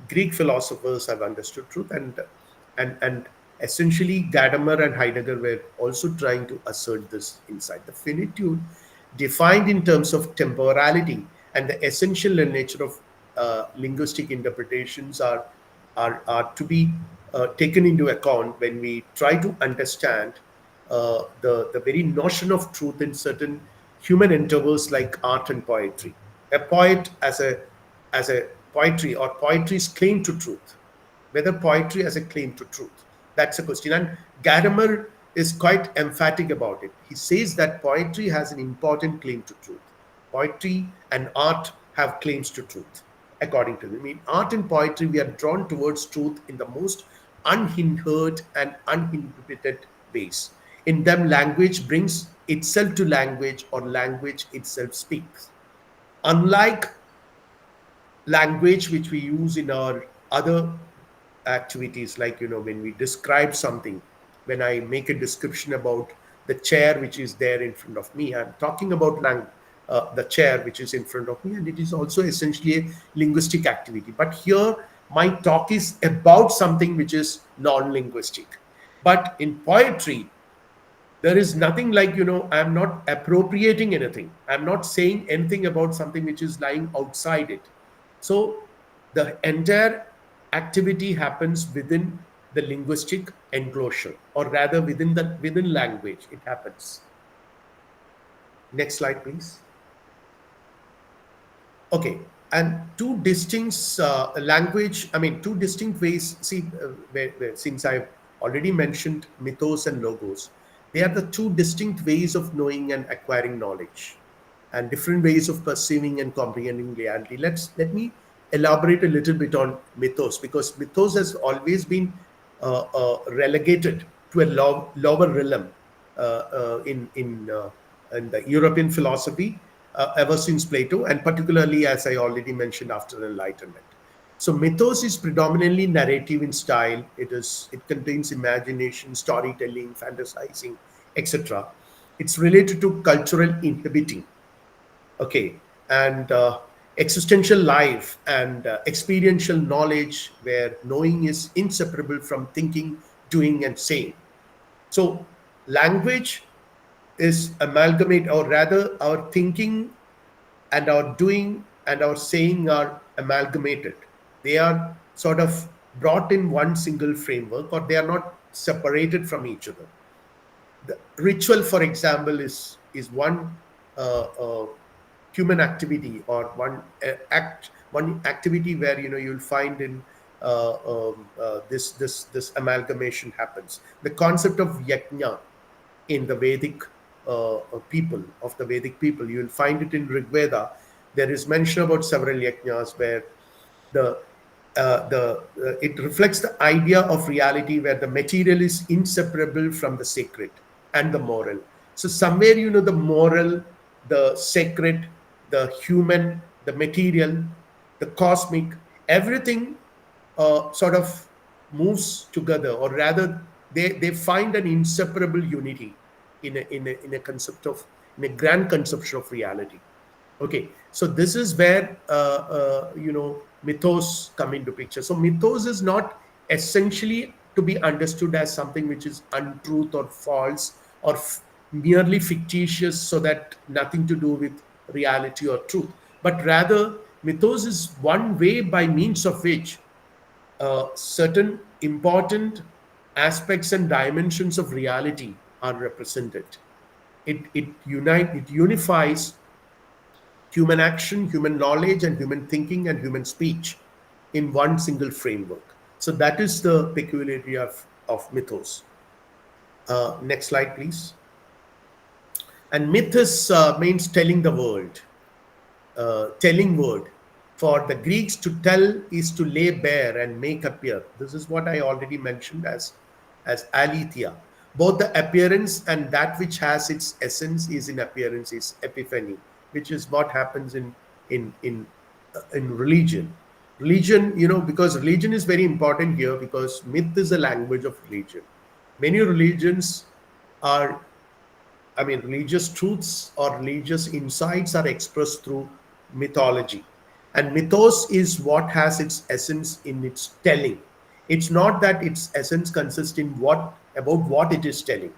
Greek philosophers have understood truth, and essentially Gadamer and Heidegger were also trying to assert this insight. The finitude, defined in terms of temporality, and the essential nature of linguistic interpretations are to be taken into account when we try to understand the very notion of truth in certain human endeavors like art and poetry. A poet as a poetry, or poetry's claim to truth, whether poetry has a claim to truth. That's a question. And Gadamer is quite emphatic about it. He says that poetry has an important claim to truth. Poetry and art have claims to truth, according to him. I mean, art and poetry, we are drawn towards truth in the most unhindered and uninhibited ways. In them, language brings itself to language, or language itself speaks. Unlike language which we use in our other activities, like when we describe something, when I make a description about the chair which is there in front of me, I'm talking about the chair which is in front of me, and it is also essentially a linguistic activity. But here my talk is about something which is non-linguistic. But in poetry, there is nothing like, I'm not appropriating anything, I'm not saying anything about something which is lying outside it. So the entire activity happens within the linguistic enclosure, or rather within language it happens. Next slide, please. Okay, and two distinct two distinct ways. See, since I've already mentioned mythos and logos, they are the two distinct ways of knowing and acquiring knowledge, and different ways of perceiving and comprehending reality. Let me elaborate a little bit on mythos, because mythos has always been relegated to a lower realm in the European philosophy, ever since Plato, and particularly, as I already mentioned, after Enlightenment. So mythos is predominantly narrative in style. It contains imagination, storytelling, fantasizing, etc. It's related to cultural inhibiting, okay, and existential life and experiential knowledge, where knowing is inseparable from thinking, doing, and saying. So language is amalgamate, or rather our thinking and our doing and our saying are amalgamated. They are sort of brought in one single framework, or they are not separated from each other. The ritual, for example, is one human activity, or one activity where you'll find in this amalgamation happens. The concept of yajna in the Vedic people, you will find it in Rig Veda. There is mention about several yajnas where the it reflects the idea of reality, where the material is inseparable from the sacred and the moral. So somewhere, the moral, the sacred, the human, the material, the cosmic, everything sort of moves together, or rather they find an inseparable unity in a concept of, in a grand conception of reality. Okay, so this is where mythos come into picture. So mythos is not essentially to be understood as something which is untruth or false, or merely fictitious, so that nothing to do with reality or truth, but rather mythos is one way by means of which certain important aspects and dimensions of reality are represented. It unifies human action, human knowledge, and human thinking and human speech in one single framework. So that is the peculiarity of mythos. Next slide, please. And mythos means telling the world, telling word. For the Greeks, to tell is to lay bare and make appear. This is what I already mentioned as aletheia. Both the appearance and that which has its essence is in appearance is epiphany, which is what happens in religion. Religion, because religion is very important here, because myth is a language of religion. Many religions are, religious truths or religious insights are expressed through mythology. And mythos is what has its essence in its telling. It's not that its essence consists in what it is telling,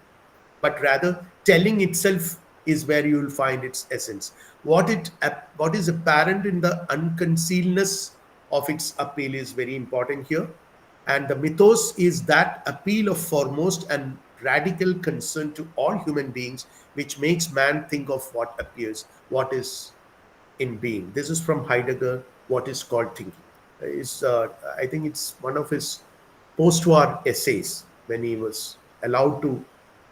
but rather telling itself is where you will find its essence. What is apparent in the unconcealedness of its appeal is very important here. And the mythos is that appeal of foremost and radical concern to all human beings, which makes man think of what appears, what is in being. This is from Heidegger, What is Called Thinking. I think it's one of his post-war essays when he was allowed to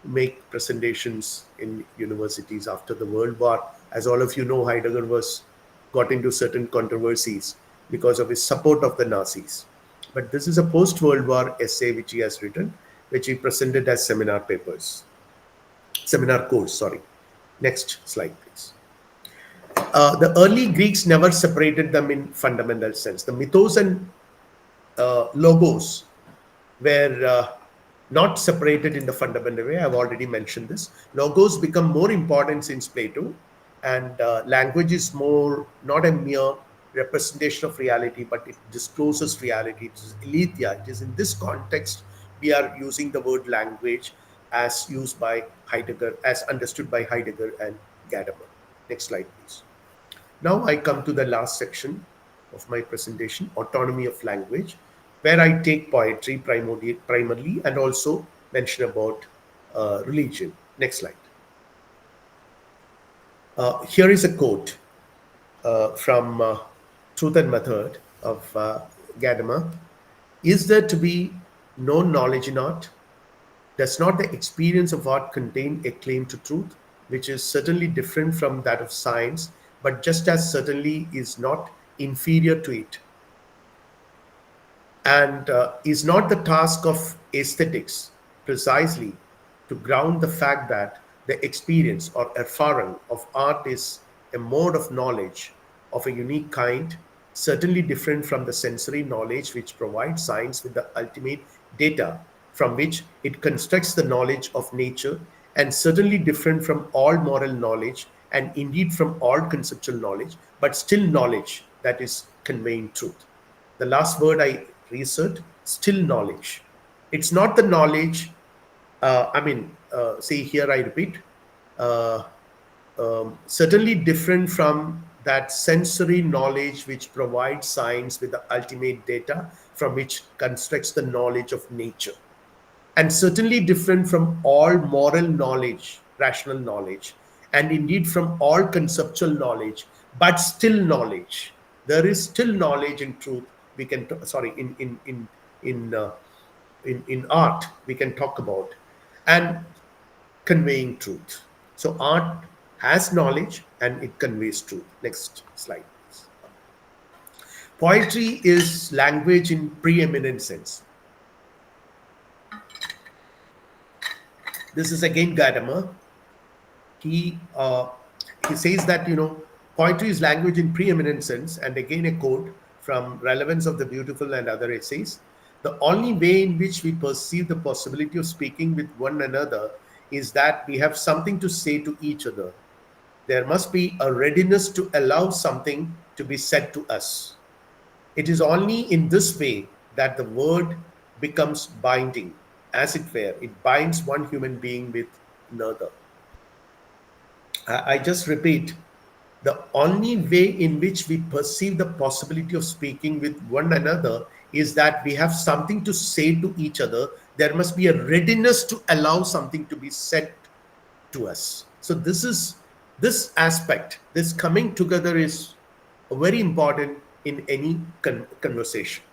make presentations in universities after the World War. As all of you know, Heidegger was got into certain controversies because of his support of the Nazis. But this is a post-World War essay which he has written, which he presented as seminar course. Sorry. Next slide, please. The early Greeks never separated them in fundamental sense. The mythos and logos were not separated in the fundamental way. I've already mentioned this. Logos become more important since Plato, and language is more not a mere representation of reality, but it discloses reality. It is aletheia. It is in this context we are using the word language as used by Heidegger, as understood by Heidegger and Gadamer. Next slide, please. Now I come to the last section of my presentation, autonomy of language, where I take poetry primarily and also mention about religion. Next slide. Here is a quote from Truth and Method of Gadamer. Is there to be no knowledge in art? Does not the experience of art contain a claim to truth, which is certainly different from that of science, but just as certainly is not inferior to it? And is not the task of aesthetics precisely to ground the fact that the experience or erfahrung of art is a mode of knowledge of a unique kind, certainly different from the sensory knowledge which provides science with the ultimate data from which it constructs the knowledge of nature, and certainly different from all moral knowledge and indeed from all conceptual knowledge, but still knowledge that is conveying truth. The last word I research, still knowledge. It's not the knowledge, see here I repeat, certainly different from that sensory knowledge which provides science with the ultimate data from which constructs the knowledge of nature. And certainly different from all moral knowledge, rational knowledge, and indeed from all conceptual knowledge, but still knowledge. There is still knowledge in truth. We can in art we can talk about, and conveying truth. So art has knowledge and it conveys truth. Next slide, please. Poetry is language in preeminent sense. This is again Gadamer. He says that poetry is language in preeminent sense, and again a quote from Relevance of the Beautiful and Other Essays. The only way in which we perceive the possibility of speaking with one another is that we have something to say to each other. There must be a readiness to allow something to be said to us. It is only in this way that the word becomes binding, as it were. It binds one human being with another. I just repeat, the only way in which we perceive the possibility of speaking with one another is that we have something to say to each other. There must be a readiness to allow something to be said to us. So this aspect, this coming together is very important in any conversation.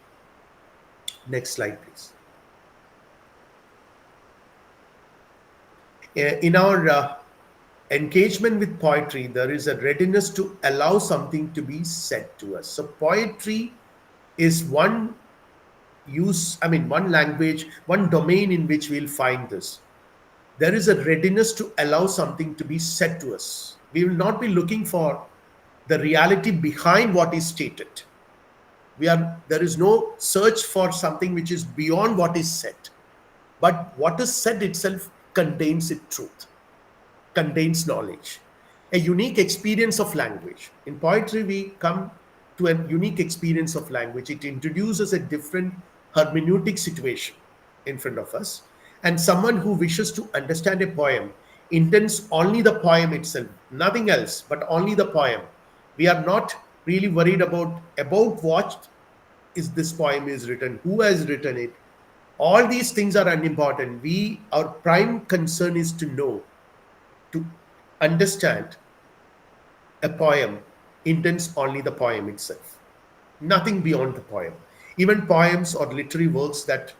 Next slide, please. In our engagement with poetry, there is a readiness to allow something to be said to us. So poetry is one language, one domain in which we'll find this. There is a readiness to allow something to be said to us. We will not be looking for the reality behind what is stated. There is no search for something which is beyond what is said. But what is said itself contains its truth, contains knowledge, a unique experience of language. In poetry, we come to a unique experience of language. It introduces a different hermeneutic situation in front of us. And someone who wishes to understand a poem intends only the poem itself, nothing else, but only the poem. We are not really worried about what is this poem is written, who has written it, All these things are unimportant. Our prime concern is to know, to understand a poem intends only the poem itself, nothing beyond the poem. Even poems or literary works that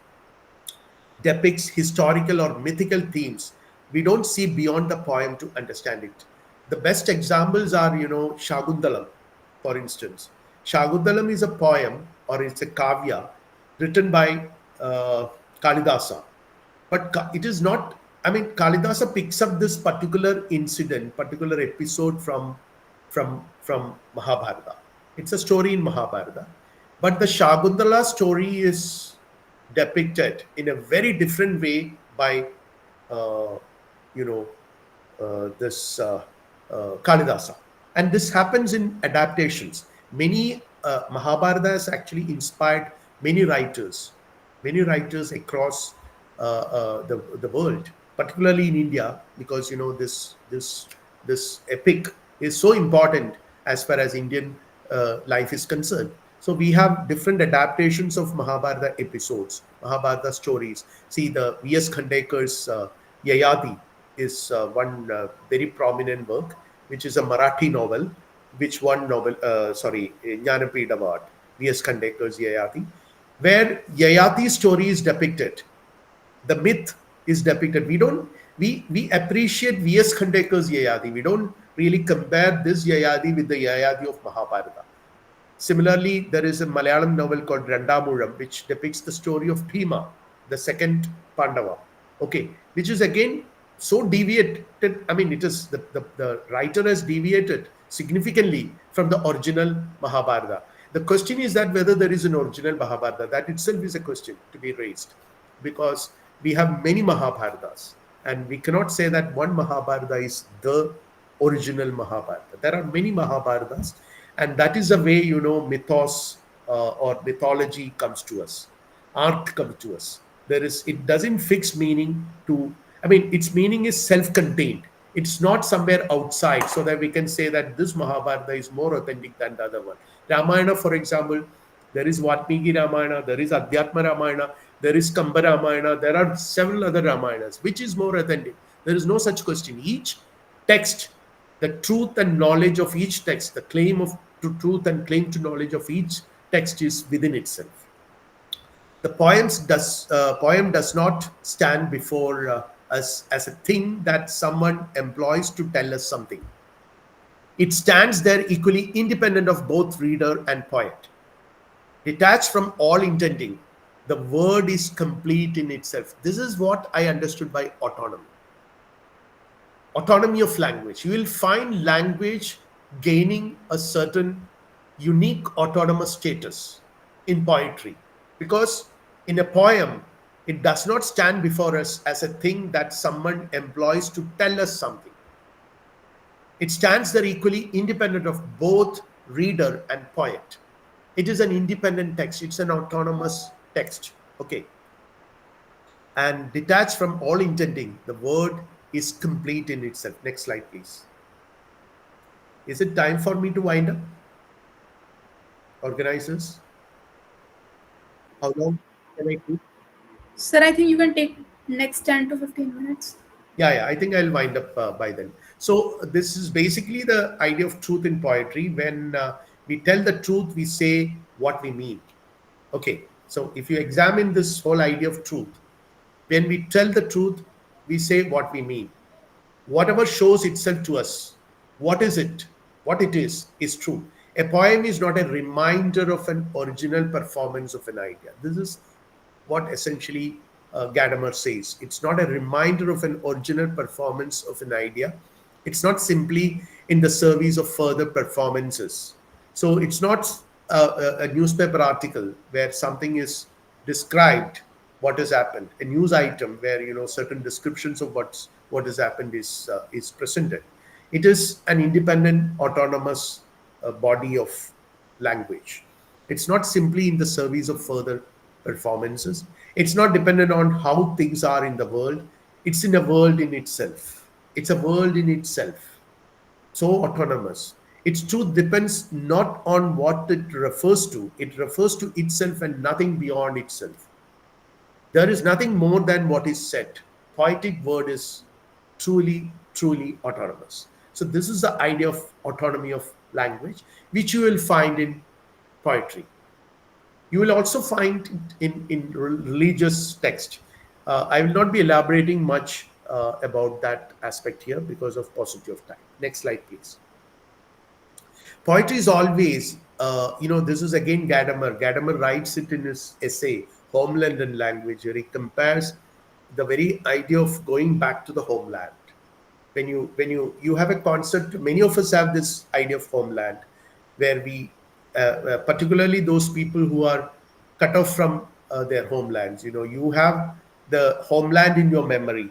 depicts historical or mythical themes, we don't see beyond the poem to understand it. The best examples are, Shagundalam, for instance. Shagundalam is a poem, or it's a kavya written by uh, Kalidasa. But it is not, I mean, Kalidasa picks up this particular incident, particular episode from Mahabharata. It's a story in Mahabharata. But the Shagundala story is depicted in a very different way by, uh, you know, this Kalidasa. And this happens in adaptations. Many Mahabharata has actually inspired many writers across the world, particularly in India, because this epic is so important as far as Indian life is concerned. So we have different adaptations of Mahabharata episodes, Mahabharata stories. See, the V.S. Khandekar's Yayati is one very prominent work, which is a Marathi novel, which won Jnanapith Award, V.S. Khandekar's Yayati, where Yayati's story is depicted, the myth is depicted. We appreciate V.S. Khandekar's Yayati. We don't really compare this Yayati with the Yayati of Mahabharata. Similarly, there is a Malayalam novel called Randamuram, which depicts the story of Bhima, the second Pandava. Okay, which is again so deviated. I mean, it is the writer has deviated significantly from the original Mahabharata. The question is that whether there is an original Mahabharata, that itself is a question to be raised, because we have many Mahabharatas, and we cannot say that one Mahabharata is the original Mahabharata. There are many Mahabharatas, and that is the way mythos or mythology comes to us, art comes to us. It doesn't fix meaning to. I mean, its meaning is self-contained. It's not somewhere outside, so that we can say that this Mahabharata is more authentic than the other one. Ramayana, for example, there is Vatmiki Ramayana, there is Adhyatma Ramayana, there is Kamba Ramayana, there are several other Ramayanas. Which is more authentic? There is no such question. Each text, the truth and knowledge of each text, the claim of truth and claim to knowledge of each text is within itself. The poem does not stand before us as a thing that someone employs to tell us something. It stands there equally independent of both reader and poet. Detached from all intending, the word is complete in itself. This is what I understood by autonomy. Autonomy of language. You will find language gaining a certain unique autonomous status in poetry, because in a poem, it does not stand before us as a thing that someone employs to tell us something. It stands there equally independent of both reader and poet. It is an independent text. It's an autonomous text. Okay. And detached from all intending, the word is complete in itself. Next slide, please. Is it time for me to wind up? Organizers? How long can I do? Sir, I think you can take next 10 to 15 minutes. Yeah, I think I'll wind up by then. So this is basically the idea of truth in poetry. When we tell the truth, we say what we mean. Okay, so if you examine this whole idea of truth, when we tell the truth, we say what we mean. Whatever shows itself to us, what is it? What it is true. A poem is not a reminder of an original performance of an idea. This is what essentially Gadamer says. It's not a reminder of an original performance of an idea. It's not simply in the service of further performances. So it's not a newspaper article where something is described, what has happened, a news item where certain descriptions of what has happened is presented. It is an independent, autonomous body of language. It's not simply in the service of further performances. It's not dependent on how things are in the world. It's in a world in itself. It's a world in itself. So autonomous. Its truth depends not on what it refers to. It refers to itself and nothing beyond itself. There is nothing more than what is said. Poetic word is truly, truly autonomous. So this is the idea of autonomy of language, which you will find in poetry. You will also find it in religious text. I will not be elaborating much about that aspect here because of paucity of time. Next slide, please. Poetry is always, this is again Gadamer. Gadamer writes it in his essay, Homeland and Language, where he compares the very idea of going back to the homeland. When you have a concept, many of us have this idea of homeland, where we, particularly those people who are cut off from their homelands. You have the homeland in your memory.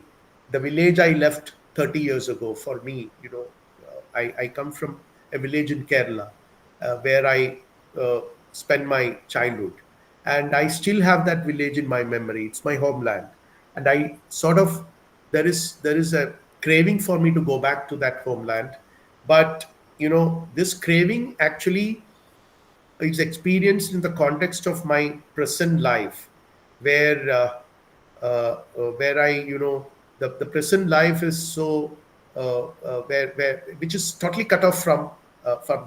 The village I left 30 years ago. For me, I come from a village in Kerala, where I spent my childhood, and I still have that village in my memory. It's my homeland, and I sort of, there is a craving for me to go back to that homeland. But this craving actually is experienced in the context of my present life, where where I, the present life is so, where which is totally cut off from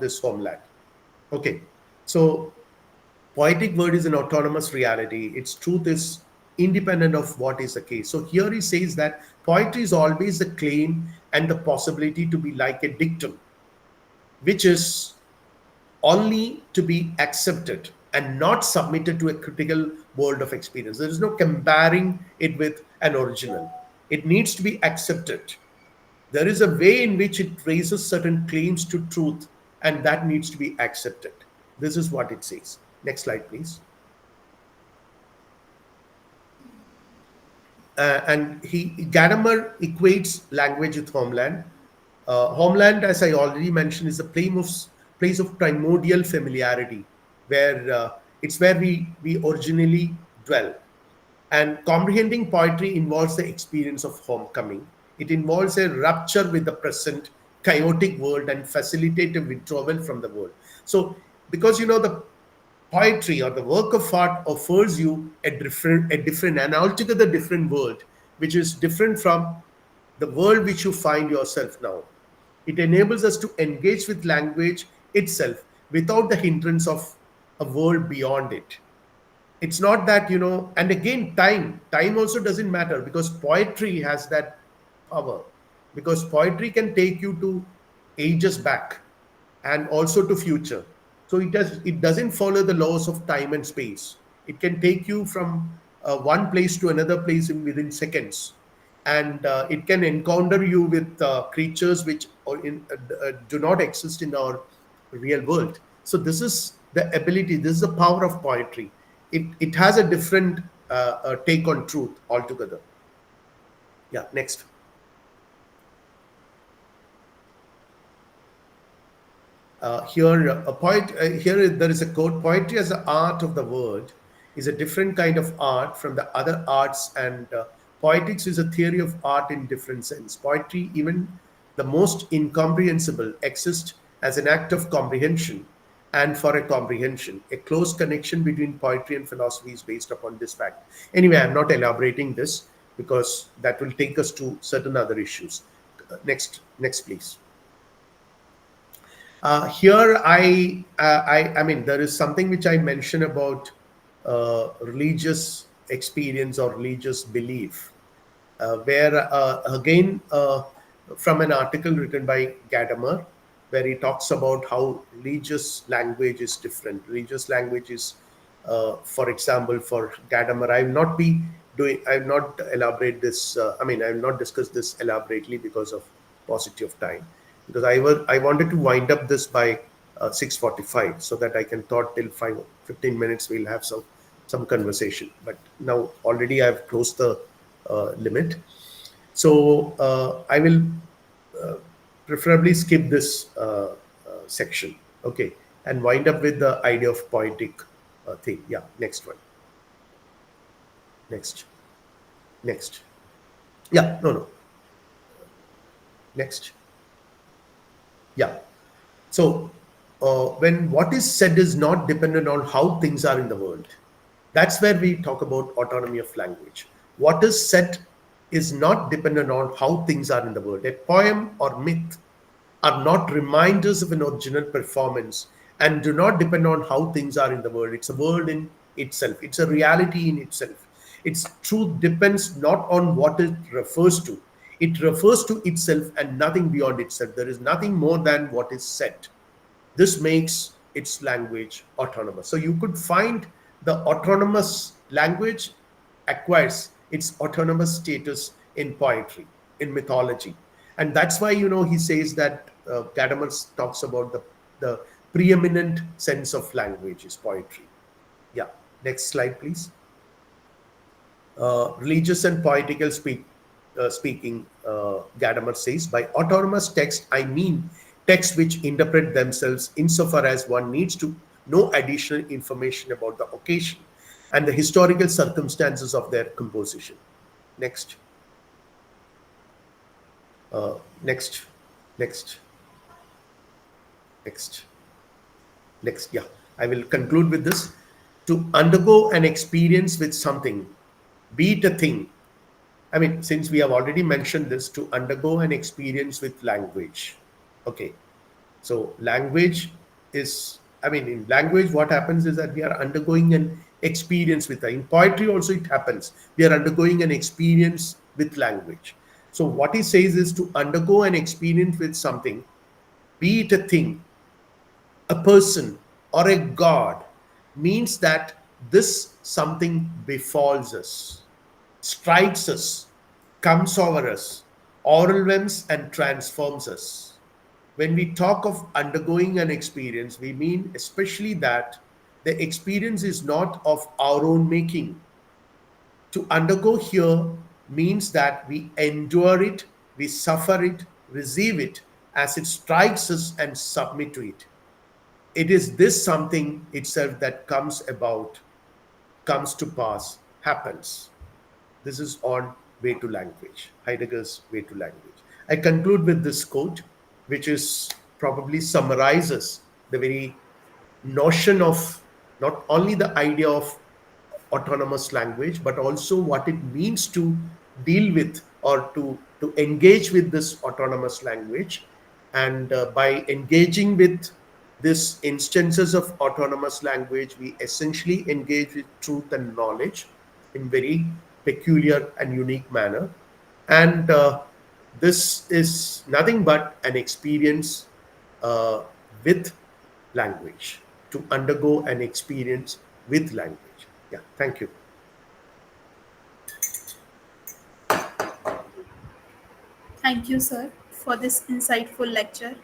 this homeland. Okay, so poetic word is an autonomous reality. Its truth is independent of what is the case. So here he says that poetry is always the claim and the possibility to be like a dictum, which is only to be accepted and not submitted to a critical world of experience. There is no comparing it with an original. It needs to be accepted. There is a way in which it raises certain claims to truth, and that needs to be accepted. This is what it says. Next slide, please. And Gadamer equates language with homeland. Homeland, as I already mentioned, is a place of primordial familiarity, where it's where we originally dwell. And comprehending poetry involves the experience of homecoming. It involves a rupture with the present chaotic world and facilitate a withdrawal from the world. So, because the poetry or the work of art offers you a different and altogether different world, which is different from the world which you find yourself now. It enables us to engage with language itself without the hindrance of a world beyond it. It's not that, and again, time also doesn't matter, because poetry has that power, because poetry can take you to ages back and also to future. So it doesn't follow the laws of time and space. It can take you from one place to another place within seconds, and it can encounter you with creatures which do not exist in our real world. So this is the ability, this is the power of poetry. It has a different take on truth altogether. Yeah, next. Here there is a quote: poetry as the art of the word is a different kind of art from the other arts, and poetics is a theory of art in different sense. Poetry, even the most incomprehensible, exists as an act of comprehension, and for a comprehension, a close connection between poetry and philosophy is based upon this fact. Anyway, I'm not elaborating this because that will take us to certain other issues. Next, please. Here, I mean, there is something which I mentioned about religious experience or religious belief, where again, from an article written by Gadamer, where he talks about how religious language is different. Religious language is, for example, for Gadamer, I will not elaborate this. I will not discuss this elaborately because of paucity of time. Because I wanted to wind up this by 6:45, so that I can talk till 15 minutes. We'll have some conversation. But now already I've closed the limit. So I will preferably skip this section, okay, and wind up with the idea of poetic thing. Yeah, next one. Next. Yeah, no. Next. Yeah. So when what is said is not dependent on how things are in the world. That's where we talk about autonomy of language. What is said is not dependent on how things are in the world. A poem or myth are not reminders of an original performance and do not depend on how things are in the world. It's a world in itself, it's a reality in itself. Its truth depends not on what it refers to, it refers to itself and nothing beyond itself. There is nothing more than what is said. This makes its language autonomous. So you could find the autonomous language acquires its autonomous status in poetry, in mythology. And that's why, he says that Gadamer talks about the preeminent sense of language is poetry. Yeah. Next slide, please. Religious and poetical speaking, Gadamer says, by autonomous text, I mean texts which interpret themselves insofar as one needs to know additional information about the occasion and the historical circumstances of their composition. Next. Next. Next. Next. Next. Yeah. I will conclude with this. To undergo an experience with something, be it a thing. I mean, since we have already mentioned this, to undergo an experience with language. Okay. So language is, I mean, in language, what happens is that we are undergoing an experience with it. In poetry also it happens. We are undergoing an experience with language. So what he says is to undergo an experience with something, be it a thing, a person, or a god, means that this something befalls us, strikes us, comes over us, overwhelms and transforms us. When we talk of undergoing an experience, we mean especially that the experience is not of our own making. To undergo here means that we endure it, we suffer it, receive it as it strikes us and submit to it. It is this something itself that comes about, comes to pass, happens. This is on way to language, Heidegger's way to language. I conclude with this quote, which is probably summarizes the very notion of not only the idea of autonomous language, but also what it means to deal with or to engage with this autonomous language. And by engaging with these instances of autonomous language, we essentially engage with truth and knowledge in very peculiar and unique manner. And this is nothing but an experience with language, to undergo an experience with language. Yeah, thank you. Thank you, sir, for this insightful lecture.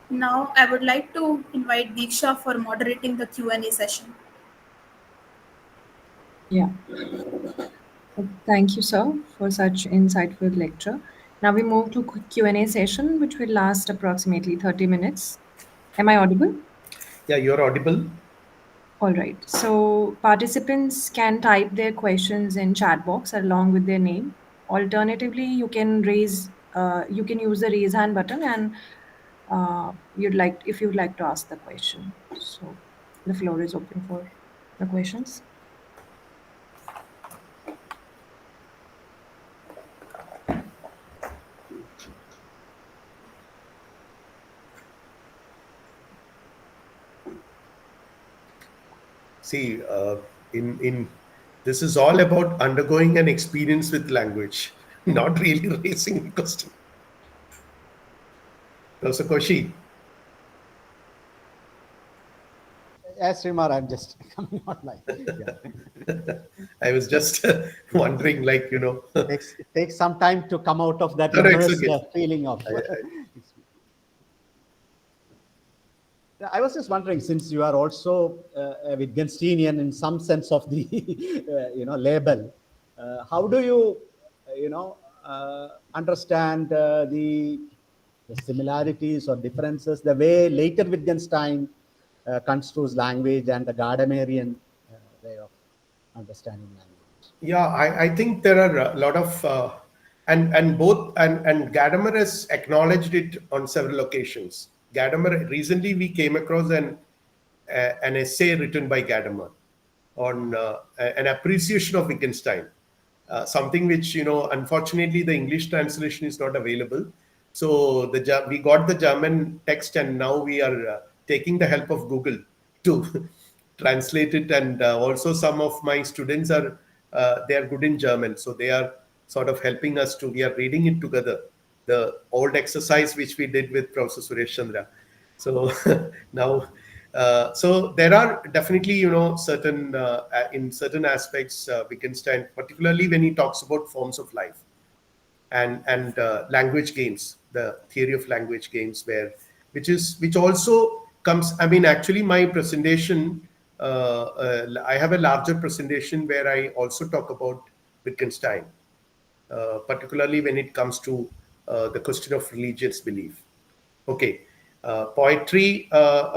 Now, I would like to invite Diksha for moderating the Q&A session. Yeah. Thank you, sir, for such insightful lecture. Now we move to Q&A session, which will last approximately 30 minutes. Am I audible? Yeah, you're audible. All right. So participants can type their questions in chat box along with their name. Alternatively, you can use the raise hand button and if you'd like to ask the question. So the floor is open for the questions. See, in this is all about undergoing an experience with language, not really raising a question. Professor Koshi. Yes, Sreekumar, I'm just coming online. Yeah. I was just wondering, like, It takes some time to come out of that No, it's immersed okay. feeling of. I was just wondering, since you are also a Wittgensteinian in some sense of the, label, how do you, understand the similarities or differences, the way later Wittgenstein construes language and the Gadamerian way of understanding language? Yeah, I think there are a lot of and Gadamer has acknowledged it on several occasions. Gadamer, recently we came across an essay written by Gadamer, on an appreciation of Wittgenstein. Something which, unfortunately the English translation is not available. So we got the German text, and now we are taking the help of Google to translate it. And also some of my students are they are good in German, so they are sort of helping us to. We are reading it together, the old exercise which we did with Professor Suresh Chandra. So now, so there are definitely, certain in certain aspects, Wittgenstein, particularly when he talks about forms of life and language games, the theory of language games, which also comes. I mean, actually, my presentation, I have a larger presentation where I also talk about Wittgenstein, particularly when it comes to the question of religious belief. Okay. Poetry. I've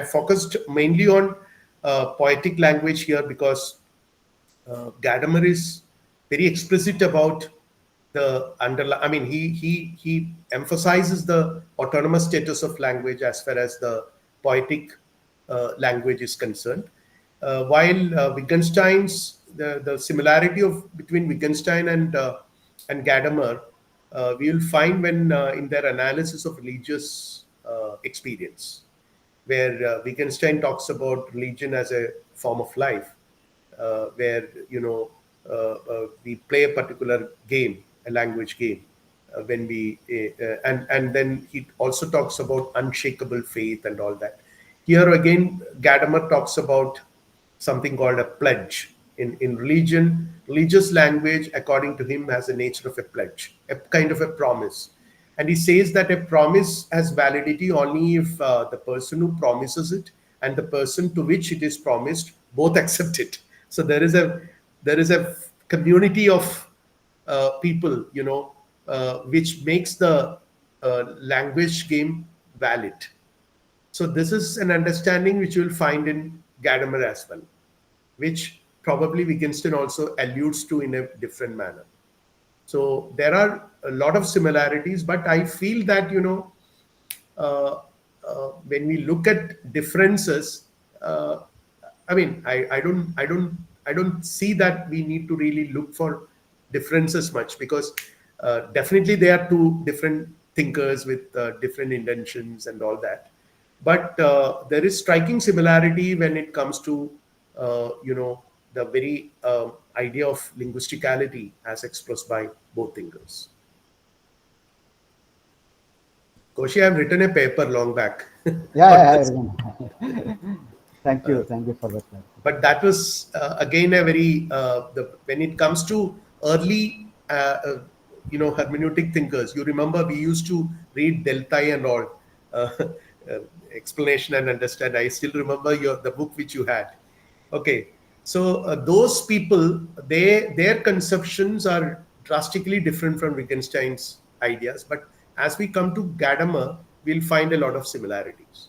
focused mainly on poetic language here because Gadamer is very explicit about the underlying. I mean, he emphasizes the autonomous status of language as far as the poetic language is concerned. While Wittgenstein's the similarity of between Wittgenstein and Gadamer, we will find when in their analysis of religious experience, where Wittgenstein talks about religion as a form of life, where we play a particular game, a language game, when we and then he also talks about unshakable faith and all that. Here again, Gadamer talks about something called a pledge. In religion, religious language, according to him, has a nature of a pledge, a kind of a promise. And he says that a promise has validity only if the person who promises it and the person to which it is promised both accept it. So there is a community of people, which makes the language game valid. So this is an understanding which you will find in Gadamer as well, which probably Wittgenstein also alludes to in a different manner. So there are a lot of similarities, but I feel that uh, when we look at differences, I mean, I don't see that we need to really look for differences much, because definitely they are two different thinkers with different intentions and all that. But there is striking similarity when it comes to the very idea of linguisticality as expressed by both thinkers. Koshi, I've written a paper long back Yeah, on yeah, this, thank you for that. but that was again a very when it comes to early hermeneutic thinkers. You remember we used to read Delphi and all, uh, uh, explanation and understand. I still remember the book which you had. Okay, so those people, their conceptions are drastically different from Wittgenstein's ideas, but as we come to Gadamer, we'll find a lot of similarities.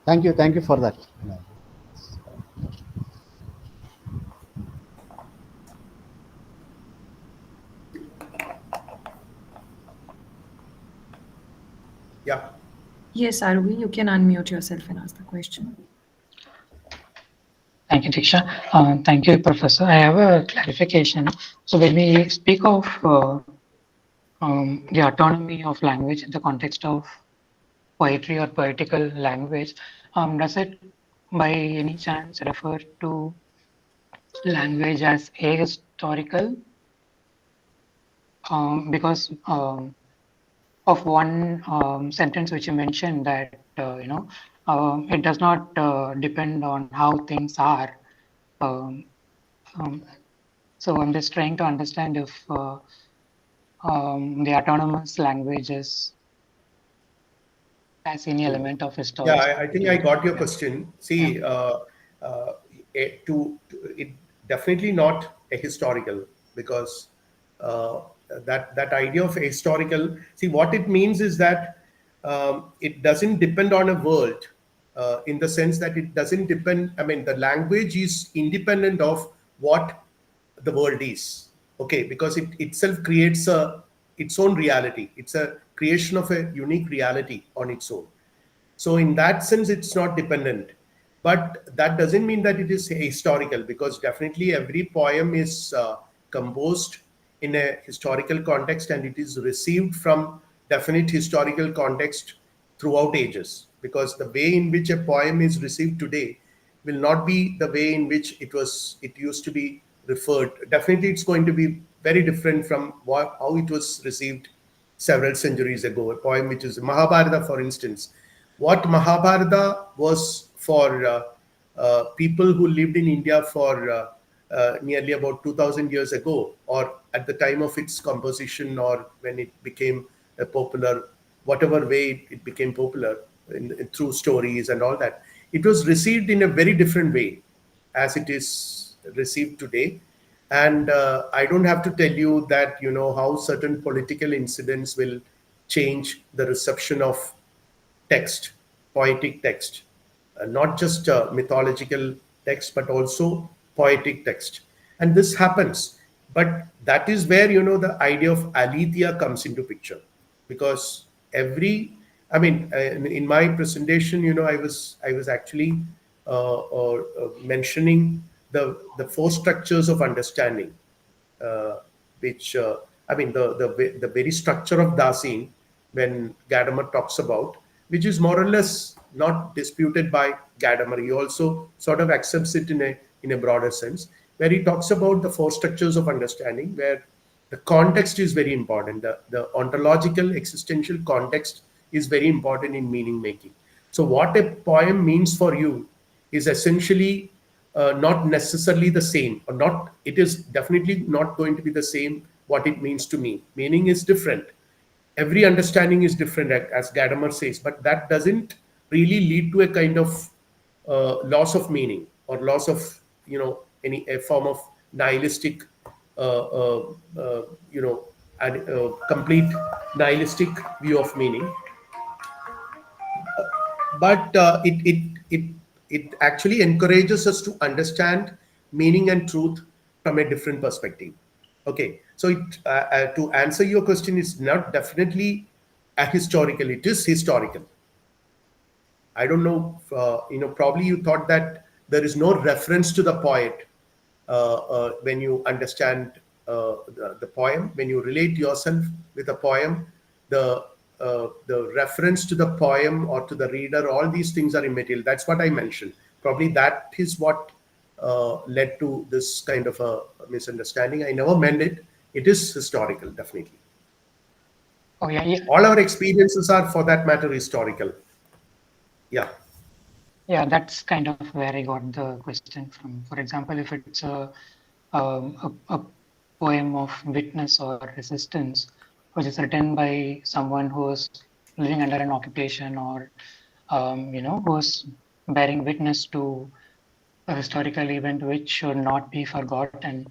Thank you for that. Yeah. Yes, Arugi, you can unmute yourself and ask the question. Thank you, Diksha. Thank you, Professor. I have a clarification. So when we speak of the autonomy of language in the context of poetry or poetical language, does it by any chance refer to language as ahistorical? Because of one sentence which you mentioned that it does not depend on how things are. Um, um, so I'm just trying to understand if the autonomous languages has any element of Yeah, historicity. I think I got your Yeah. question. Yeah. See, uh, it definitely not a historical, because uh, that idea of historical. See, what it means is that it doesn't depend on a world, in the sense that it doesn't depend. I mean, the language is independent of what the world is. Okay, because it itself creates its own reality. It's a creation of a unique reality on its own. So in that sense, it's not dependent. But that doesn't mean that it is historical, because definitely every poem is composed in a historical context, and it is received from definite historical context throughout ages. Because the way in which a poem is received today will not be the way in which it used to be referred. Definitely, it's going to be very different from how it was received several centuries ago. A poem which is Mahabharata, for instance. What Mahabharata was for people who lived in India for nearly about 2000 years ago, or at the time of its composition, or when it became a popular, whatever way it became popular through stories and all that, it was received in a very different way as it is received today. And I don't have to tell you that, how certain political incidents will change the reception of text, poetic text, not just mythological text, but also poetic text. And this happens. But that is where, the idea of aletheia comes into picture. Because in my presentation, I was actually mentioning the four structures of understanding, which the very structure of Dasein, when Gadamer talks about, which is more or less not disputed by Gadamer. He also sort of accepts it in a broader sense, where he talks about the four structures of understanding, where the context is very important. The ontological existential context is very important in meaning making. So what a poem means for you is essentially not necessarily the same, or not, it is definitely not going to be the same what it means to me. Meaning is different. Every understanding is different, as Gadamer says, but that doesn't really lead to a kind of loss of meaning, or loss of, any a form of nihilistic, complete nihilistic view of meaning. But it actually encourages us to understand meaning and truth from a different perspective. Okay, so to answer your question, it's not definitely ahistorical. It is historical. I don't know. Probably you thought that there is no reference to the poet when you understand the poem. When you relate yourself with a poem, the reference to the poem or to the reader, all these things are immaterial. That's what I mentioned. Probably that is what led to this kind of a misunderstanding. I never meant it. It is historical, definitely. Oh yeah, yeah. All our experiences are, for that matter, historical. Yeah. Yeah, that's kind of where I got the question from. For example, if it's a poem of witness or resistance, which is written by someone who's living under an occupation, or who's bearing witness to a historical event which should not be forgotten.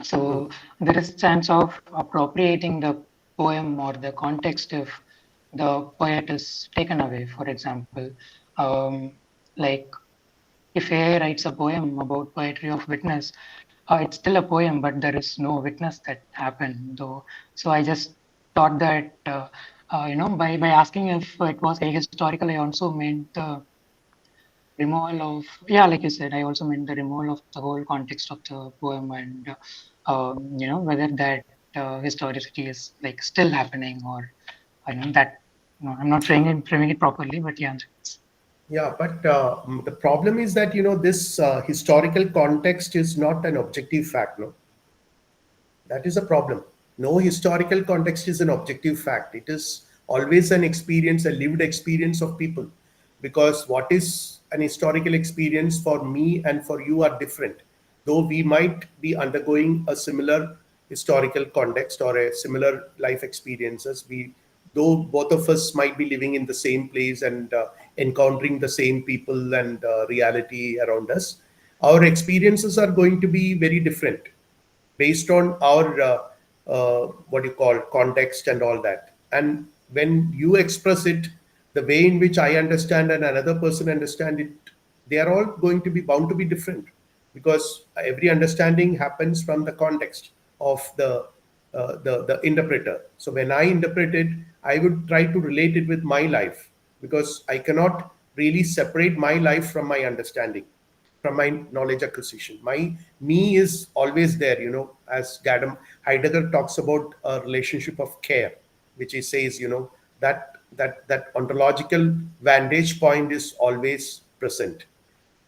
So there is a chance of appropriating the poem or the context if the poet is taken away. For example, like if AI writes a poem about poetry of witness, it's still a poem, but there is no witness that happened. Though, so I just thought that by asking if it was ahistorical, I also meant the removal of, yeah, like you said, I also meant the removal of the whole context of the poem, and whether that historicity is like still happening, or I know that, I'm not framing it properly, but yeah. Yeah, but the problem is that, this historical context is not an objective fact. No, that is a problem. No historical context is an objective fact. It is always an experience, a lived experience of people. Because what is an historical experience for me and for you are different. Though we might be undergoing a similar historical context or a similar life experiences, though both of us might be living in the same place and encountering the same people and reality around us, our experiences are going to be very different based on our what you call context and all that. And when you express it the way in which I understand and another person understand it, they are all going to be bound to be different, because every understanding happens from the context of the interpreter. So when I interpret it, I would try to relate it with my life. because I cannot really separate my life from my understanding, from my knowledge acquisition. My me is always there, as Heidegger talks about a relationship of care, which he says, that ontological vantage point is always present.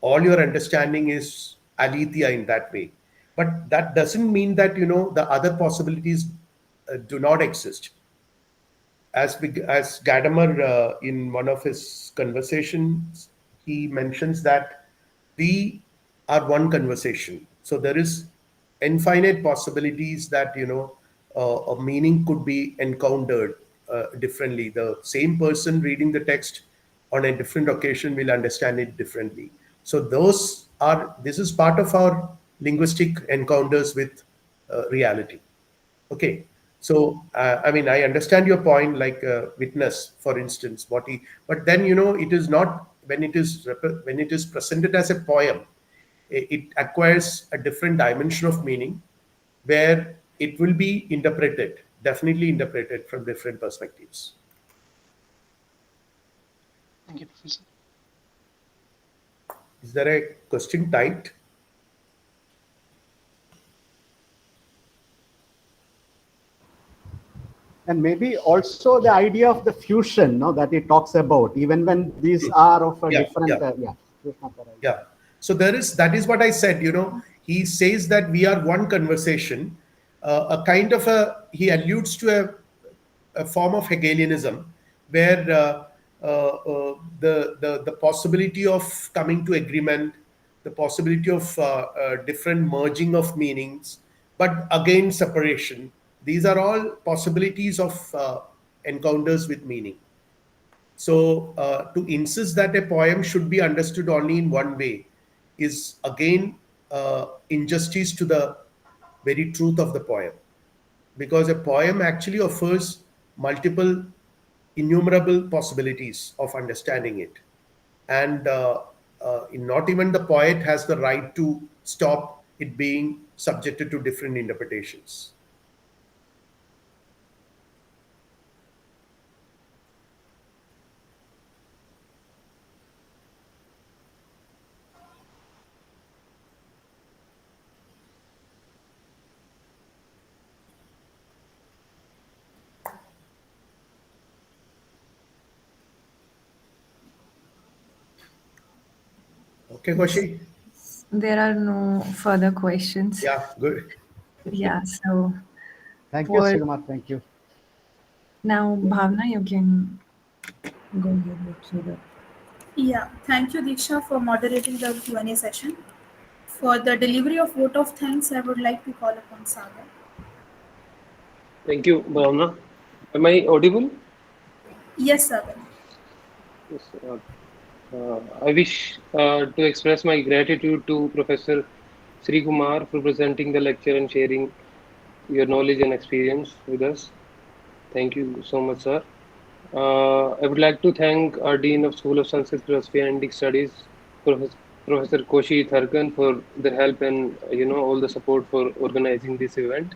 All your understanding is aletheia in that way. But that doesn't mean that, the other possibilities do not exist. As Gadamer, in one of his conversations, he mentions that we are one conversation. So there is infinite possibilities that a meaning could be encountered differently. The same person reading the text on a different occasion will understand it differently. So this is part of our linguistic encounters with reality. Okay. So, I mean, I understand your point, like witness, for instance, but then, it is not, when it is presented as a poem, it acquires a different dimension of meaning where it will be interpreted, definitely interpreted from different perspectives. Thank you, Professor. Is there a question typed? And maybe also the idea of the fusion, no, that he talks about, even when these are of a Yeah, different, yeah. Yeah. So that is what I said, he says that we are one conversation, he alludes to a form of Hegelianism where the possibility of coming to agreement, the possibility of different merging of meanings, but again separation. These are all possibilities of encounters with meaning. So, to insist that a poem should be understood only in one way is again injustice to the very truth of the poem, because a poem actually offers multiple, innumerable possibilities of understanding it, and not even the poet has the right to stop it being subjected to different interpretations. Okay, Koshi? There are no further questions. Yeah, good. Yeah, so Thank you, for Sreekumar. Thank you. now, Bhavna, you can go ahead with the. Yeah, thank you, Diksha, for moderating the Q&A session. For the delivery of vote of thanks, I would like to call upon Sagar. Thank you, Bhavna. Am I audible? Yes, Sagar. Yes. I wish to express my gratitude to Professor Sreekumar for presenting the lecture and sharing your knowledge and experience with us. Thank you so much, sir. I would like to thank our Dean of School of Sanskrit Philosophy and Indic Studies, Professor Koshi Tharkan, for their help and all the support for organizing this event.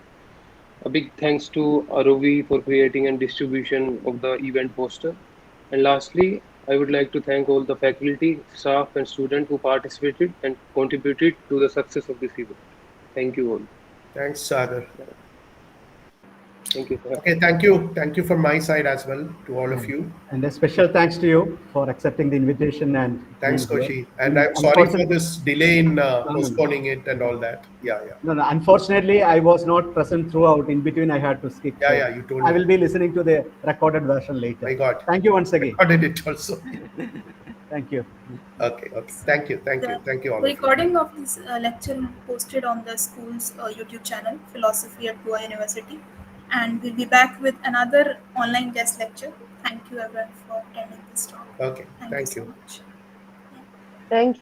A big thanks to Arovi for creating and distribution of the event poster. And lastly, I would like to thank all the faculty, staff, and students who participated and contributed to the success of this event. Thank you all. Thanks, Sagar. Thank you, sir. Okay, thank you. Thank you from my side as well to all of you. And a special thanks to you for accepting the invitation and Thanks, being here. Koshi. And I'm sorry for this delay in no. postponing it and all that. Yeah. No, unfortunately, I was not present throughout. In between, I had to skip. Yeah, you told I me. will be listening to the recorded version later. My God. Thank you once again. Recorded it also. Thank you. Okay. Thank you all of you. Recording of this lecture posted on the school's YouTube channel, Philosophy at Goa University. And we'll be back with another online guest lecture. Thank you everyone for attending this talk. Okay, Thank you so you. much. Thank